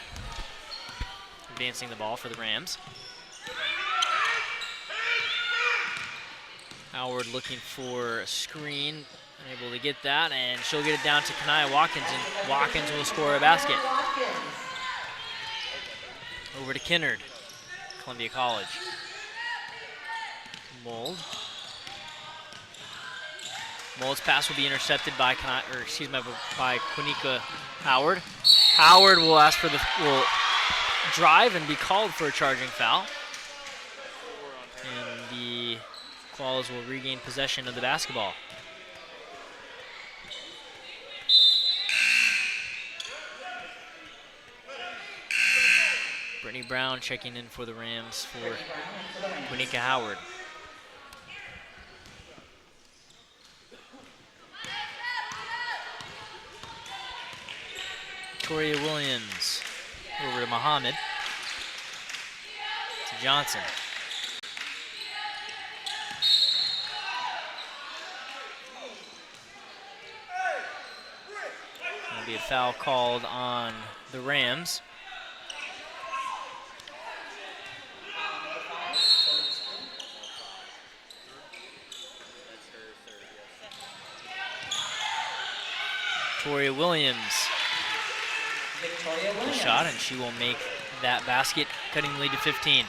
advancing the ball for the Rams. Howard looking for a screen, unable to get that, and she'll get it down to Kanaya Watkins, and Watkins will score a basket. Over to Kinnard, Columbia College. Mold's pass will be intercepted by Quinnica Howard. Howard will will drive and be called for a charging foul. And the Qualls will regain possession of the basketball. Brittany Brown checking in for the Rams for Quinnica Howard. Victoria Williams over to Muhammad. To Johnson. There'll be a foul called on the Rams. Victoria Williams. The shot, and she will make that basket, cutting the lead to 15.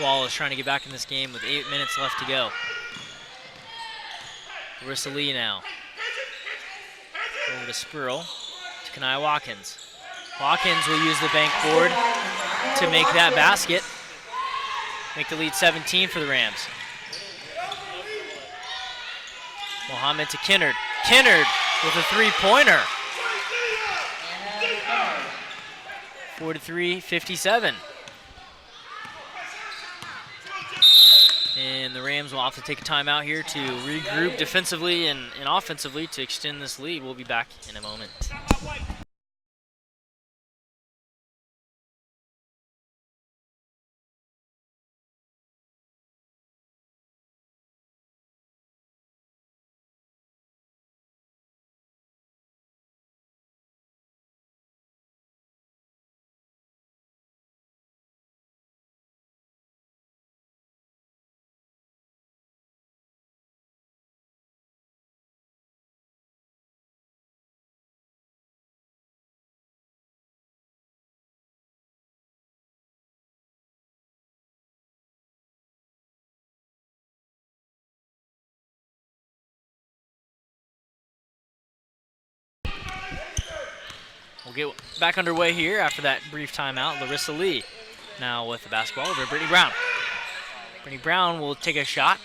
Wall is trying to get back in this game with 8 minutes left to go. Larissa Lee now. Over to Spurl, to Kanaya Watkins. Watkins will use the bank board to make that basket. Make the lead 17 for the Rams. Mohammed to Kinnard. Kinnard with a three-pointer. 43-57. And the Rams will have to take a timeout here to regroup defensively and offensively to extend this lead. We'll be back in a moment. We'll get back underway here after that brief timeout. Larissa Lee now with the basketball over to Brittany Brown. Brittany Brown will take a shot.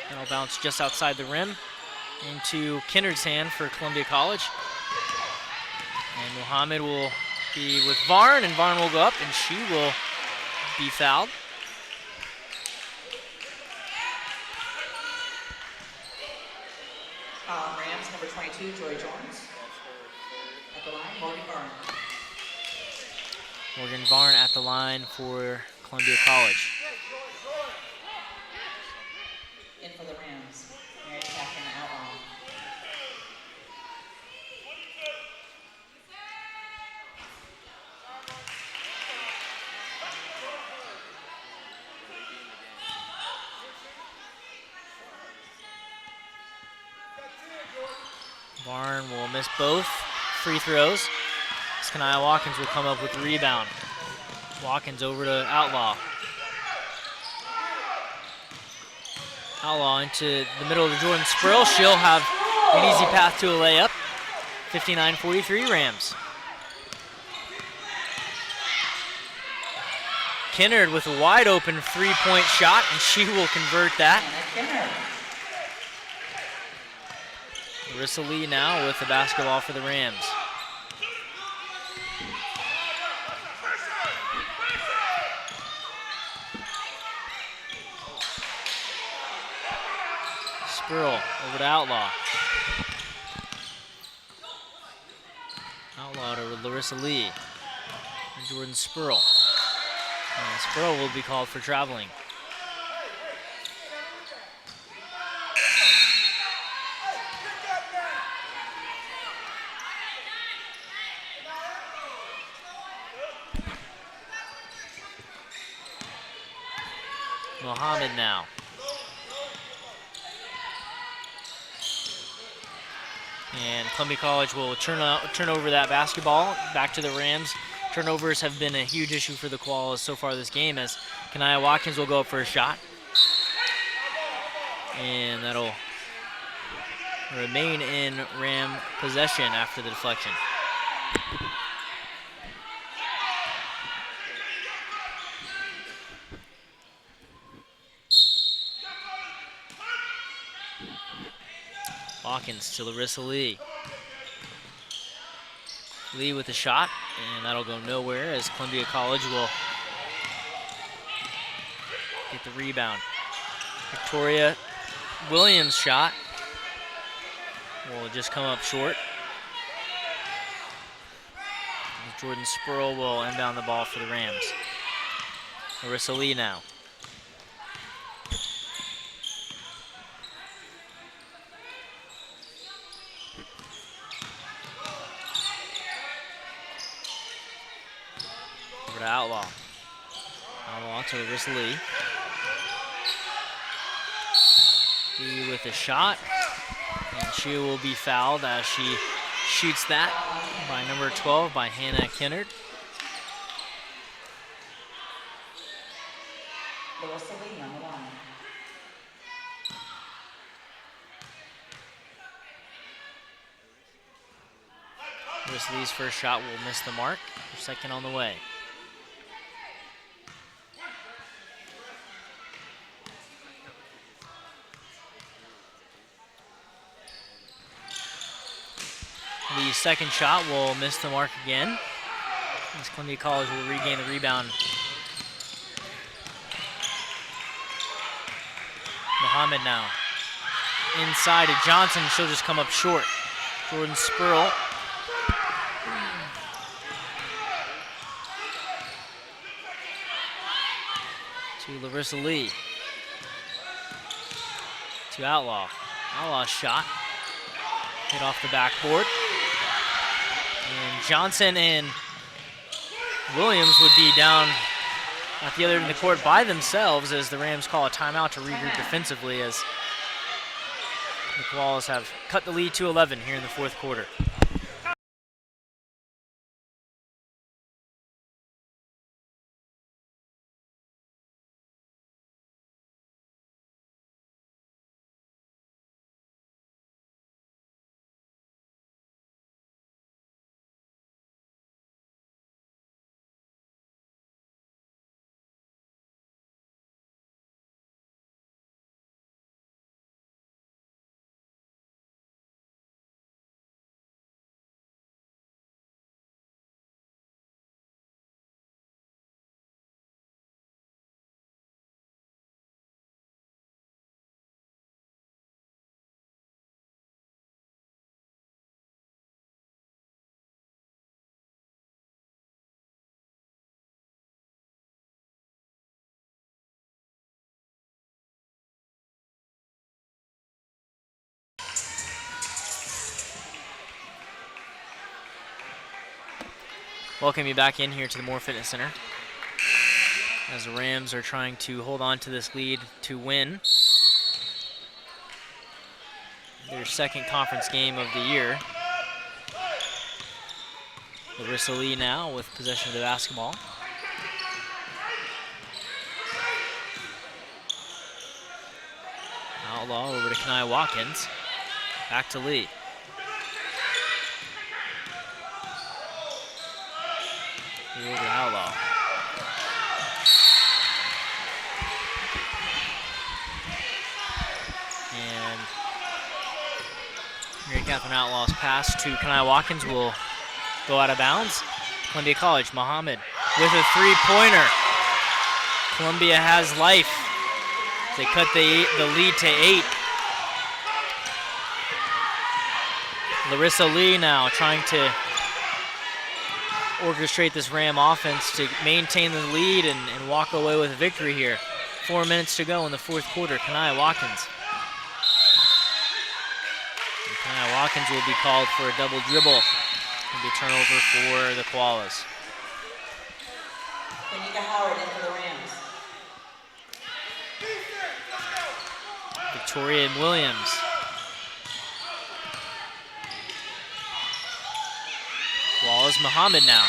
And it'll bounce just outside the rim into Kinnard's hand for Columbia College. And Muhammad will be with Varn, and Varn will go up, and she will be fouled. Rams number 22, Joy Jones. At the line, Morgan Varn. Morgan Varn at the line for Columbia College. In for the Rams, Mary Catherine Outlaw. Varn will miss both free throws. Kanaya Watkins will come up with the rebound. Watkins over to Outlaw. Outlaw into the middle of the Jordan Spurl. She'll have an easy path to a layup. 59-43 Rams. Kinnard with a wide open three-point shot, and she will convert that. Hannah Kinnard. Larissa Lee now with the basketball for the Rams. Spurl over to Outlaw. Outlaw to Larissa Lee. And Jordan Spurl. And Spurl will be called for traveling. Mohammed now. And Columbia College will turn over that basketball back to the Rams. Turnovers have been a huge issue for the Koalas so far this game, as Kanaya Watkins will go up for a shot. And that'll remain in Ram possession after the deflection. Watkins to Larissa Lee. Lee with a shot, and that'll go nowhere as Columbia College will get the rebound. Victoria Williams' shot will just come up short. Jordan Spurl will inbound the ball for the Rams. Larissa Lee now. Over to Outlaw. Outlaw to Larissa Lee. Lee with a shot, and she will be fouled as she shoots that by number 12 by Hannah Kinnard. Larissa Lee on the line. Larissa Lee's first shot will miss the mark. Her second on the way. Lee's second shot will miss the mark again, as Columbia College will regain the rebound. Mohammed now. Inside to Johnson, she'll just come up short. Jordan Spurl. To Larissa Lee. To Outlaw. Outlaw's shot. Hit off the backboard. And Johnson and Williams would be down at the other end of the court by themselves as the Rams call a timeout to regroup defensively, as the Koalas have cut the lead to 11 here in the fourth quarter. Welcome you back in here to the Moore Fitness Center, as the Rams are trying to hold on to this lead to win their second conference game of the year. Larissa Lee now with possession of the basketball. Outlaw over to Kanaya Watkins. Back to Lee. Lee over to Outlaw. Mary Catherine Outlaws pass to Kanai Watkins will go out of bounds. Columbia College, Muhammad with a three-pointer. Columbia has life. They cut the lead to 8. Larissa Lee now trying to orchestrate this Ram offense to maintain the lead and walk away with a victory here. 4 minutes to go in the fourth quarter. Kanai Watkins. And Kanai Watkins will be called for a double dribble. It'll be a turnover for the Koalas. Tanika Howard into the Rams. Victoria Williams. Koalas Muhammad now.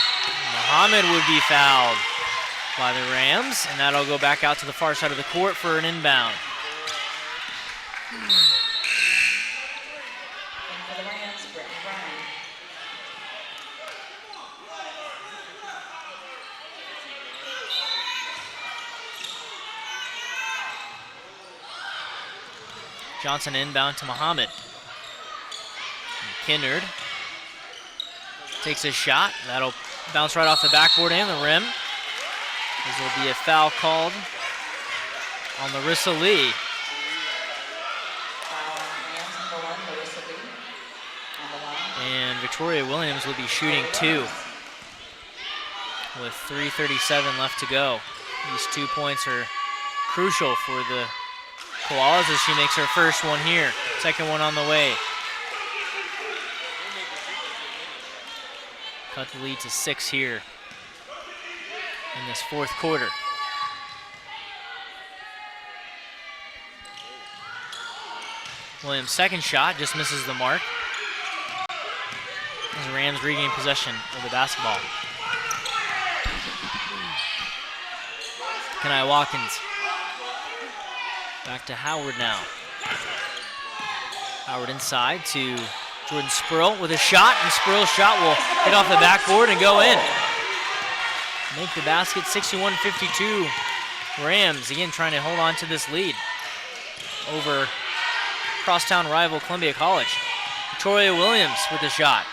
Muhammad would be fouled by the Rams, and that'll go back out to the far side of the court for an inbound. And for the Rams, Brittany Brown. Johnson inbound to Muhammad. And Kinnard takes a shot. That'll bounce right off the backboard and the rim. There will be a foul called on Larissa Lee. Foul on Rams, number 1, Larissa Lee. On the line. And Victoria Williams will be shooting 2 with 3:37 left to go. These 2 points are crucial for the Koalas as she makes her first one here. Second one on the way. Cut the lead to 6 here in this fourth quarter. Williams' second shot just misses the mark. As the Rams regain possession of the basketball. Kanai Watkins. Back to Howard now. Howard inside to Jordan Spurl with a shot, and Spurl's shot will hit off the backboard and go in. Make the basket, 61-52. Rams again trying to hold on to this lead over crosstown rival Columbia College. Victoria Williams with the shot.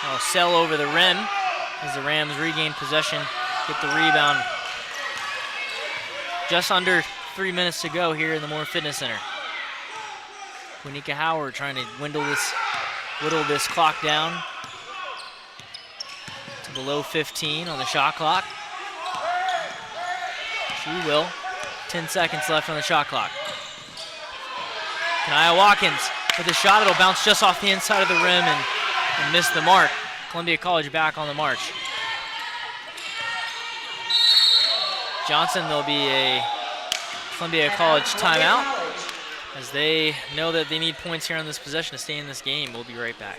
That'll sail over the rim as the Rams regain possession, get the rebound. Just under 3 minutes to go here in the Moore Fitness Center. Quinnica Howard trying to whittle this clock down to below 15 on the shot clock. She will. 10 seconds left on the shot clock. Kanai Watkins with a shot. It'll bounce just off the inside of the rim and miss the mark. Columbia College back on the march. Johnson, there'll be a Columbia College timeout as they know that they need points here on this possession to stay in this game. We'll be right back.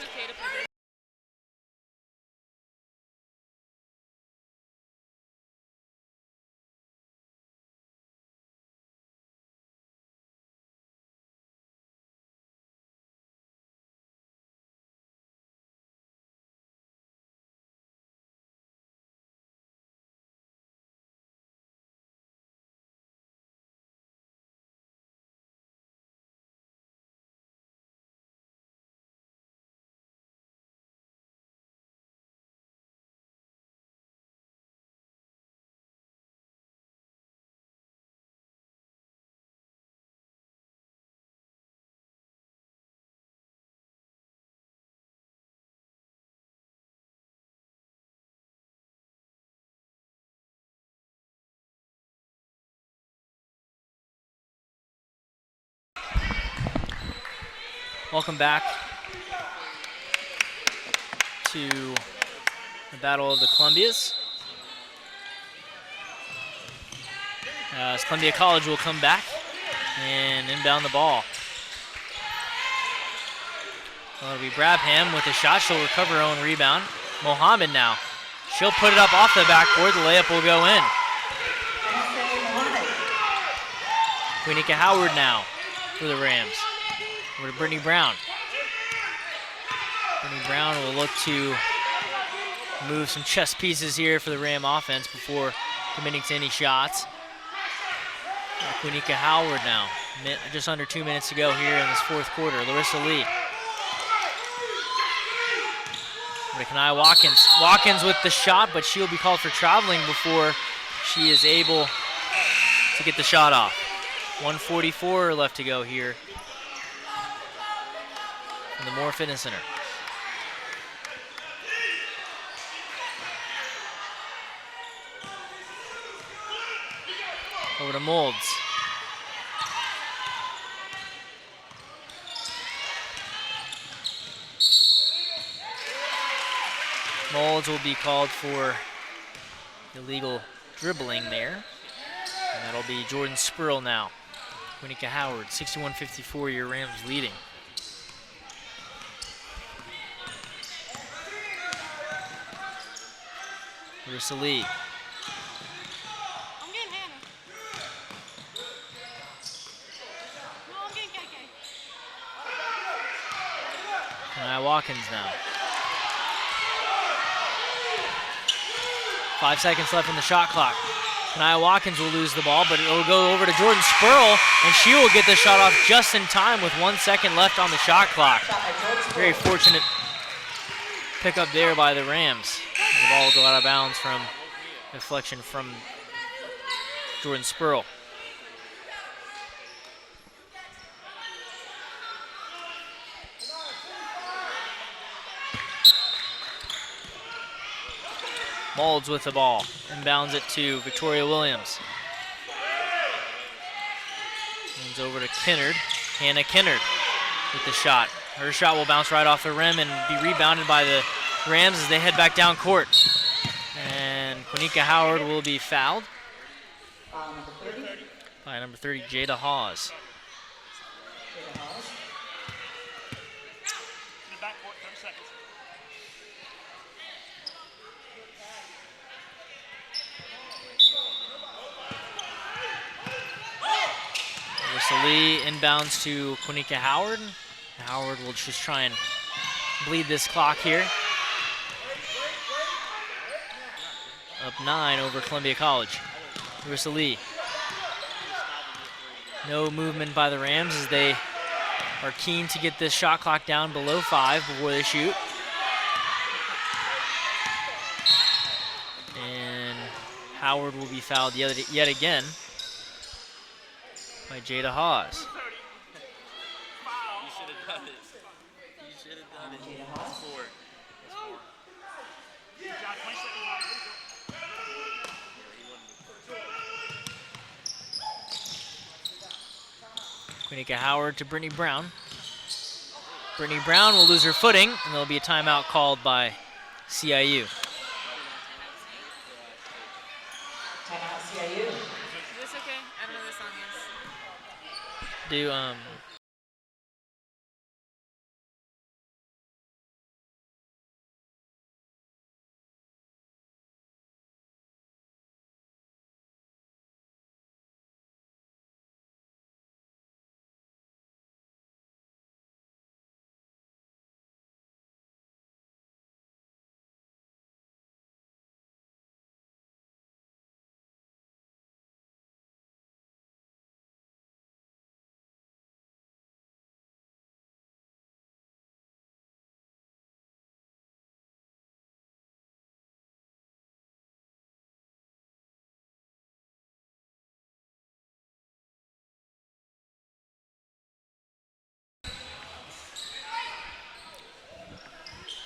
Welcome back to the Battle of the Columbias. As Columbia College will come back and inbound the ball. Well, it'll be Brabham with a shot. She'll recover her own rebound. Mohammed now. She'll put it up off the backboard. The layup will go in. Quinnica Howard now for the Rams. Over to Brittany Brown. Brittany Brown will look to move some chess pieces here for the Ram offense before committing to any shots. Quinnica Howard now. Just under 2 minutes to go here in this fourth quarter. Larissa Lee. Kanai Watkins. Watkins with the shot, but she'll be called for traveling before she is able to get the shot off. 1:44 left to go here in the Moore Fitness Center. Over to Molds. Molds will be called for illegal dribbling there. And that'll be Jordan Spurl now. Quinnica Howard, 61-54, your Rams leading. Larissa Lee. Watkins now. 5 seconds left in the shot clock. Kanaya Watkins will lose the ball, but it'll go over to Jordan Spurl, and she will get the shot off just in time with 1 second left on the shot clock. Very fortunate pickup there by the Rams. The ball will go out of bounds from deflection from Jordan Spurl. Molds with the ball, inbounds it to Victoria Williams. Moves over to Kinnard, Hannah Kinnard with the shot. Her shot will bounce right off the rim and be rebounded by the Rams as they head back down court. And Quinnica Howard will be fouled by number 30, Jada Hawes. Lee inbounds to Quinnica Howard. Howard will just try and bleed this clock here. Up 9 over Columbia College. Larissa Lee. No movement by the Rams as they are keen to get this shot clock down below 5 before they shoot. And Howard will be fouled yet again by Jada Hawes. You should have done it. You should have done it. Jada Hawes. Four. Quinnica Howard to Brittany Brown. Brittany Brown will lose her footing, and there'll be a timeout called by CIU. Timeout CIU. Is this okay? I don't know the song is. Do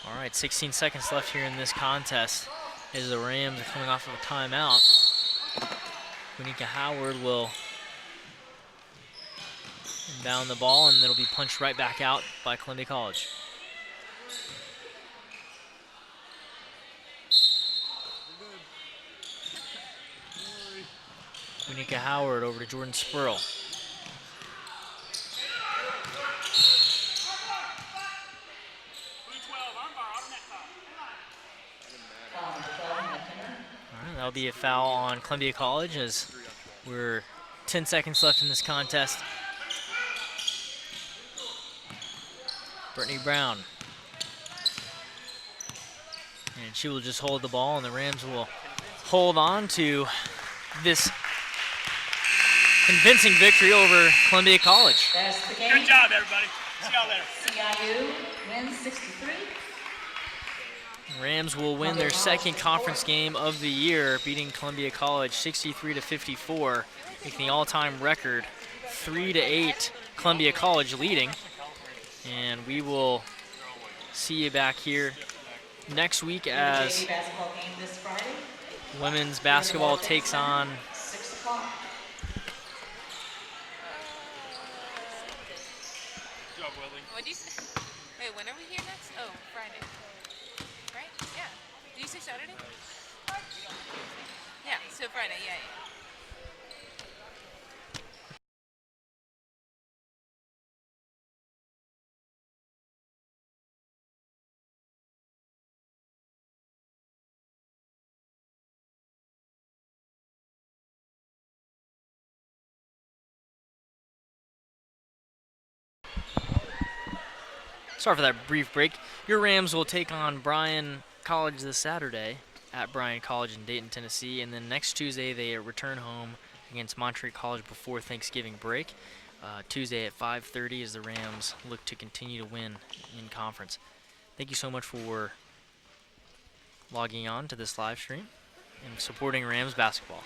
All right, 16 seconds left here in this contest as the Rams are coming off of a timeout. Quinnica Howard will inbound the ball, and it'll be punched right back out by Columbia College. Quinnica Howard over to Jordan Spurl. That'll be a foul on Columbia College as we're 10 seconds left in this contest. Brittany Brown. And she will just hold the ball, and the Rams will hold on to this convincing victory over Columbia College. That's the game. Good job, everybody. See y'all later. CIU wins 63. Rams will win their second conference game of the year, beating Columbia College 63-54, making the all-time record 3-8 Columbia College leading. And we will see you back here next week as JV basketball game this Friday. women's basketball takes on 6 o'clock. Good job, Willie. What do you say? Wait, when are we here next? Oh, Friday. Right? Yeah. Did you say Saturday? Yeah, so Friday, yeah. Sorry for that brief break. Your Rams will take on Bryan College this Saturday at Bryan College in Dayton, Tennessee, and then next Tuesday they return home against Montreat College before Thanksgiving break. Tuesday at 5:30 as the Rams look to continue to win in conference. Thank you so much for logging on to this live stream and supporting Rams basketball.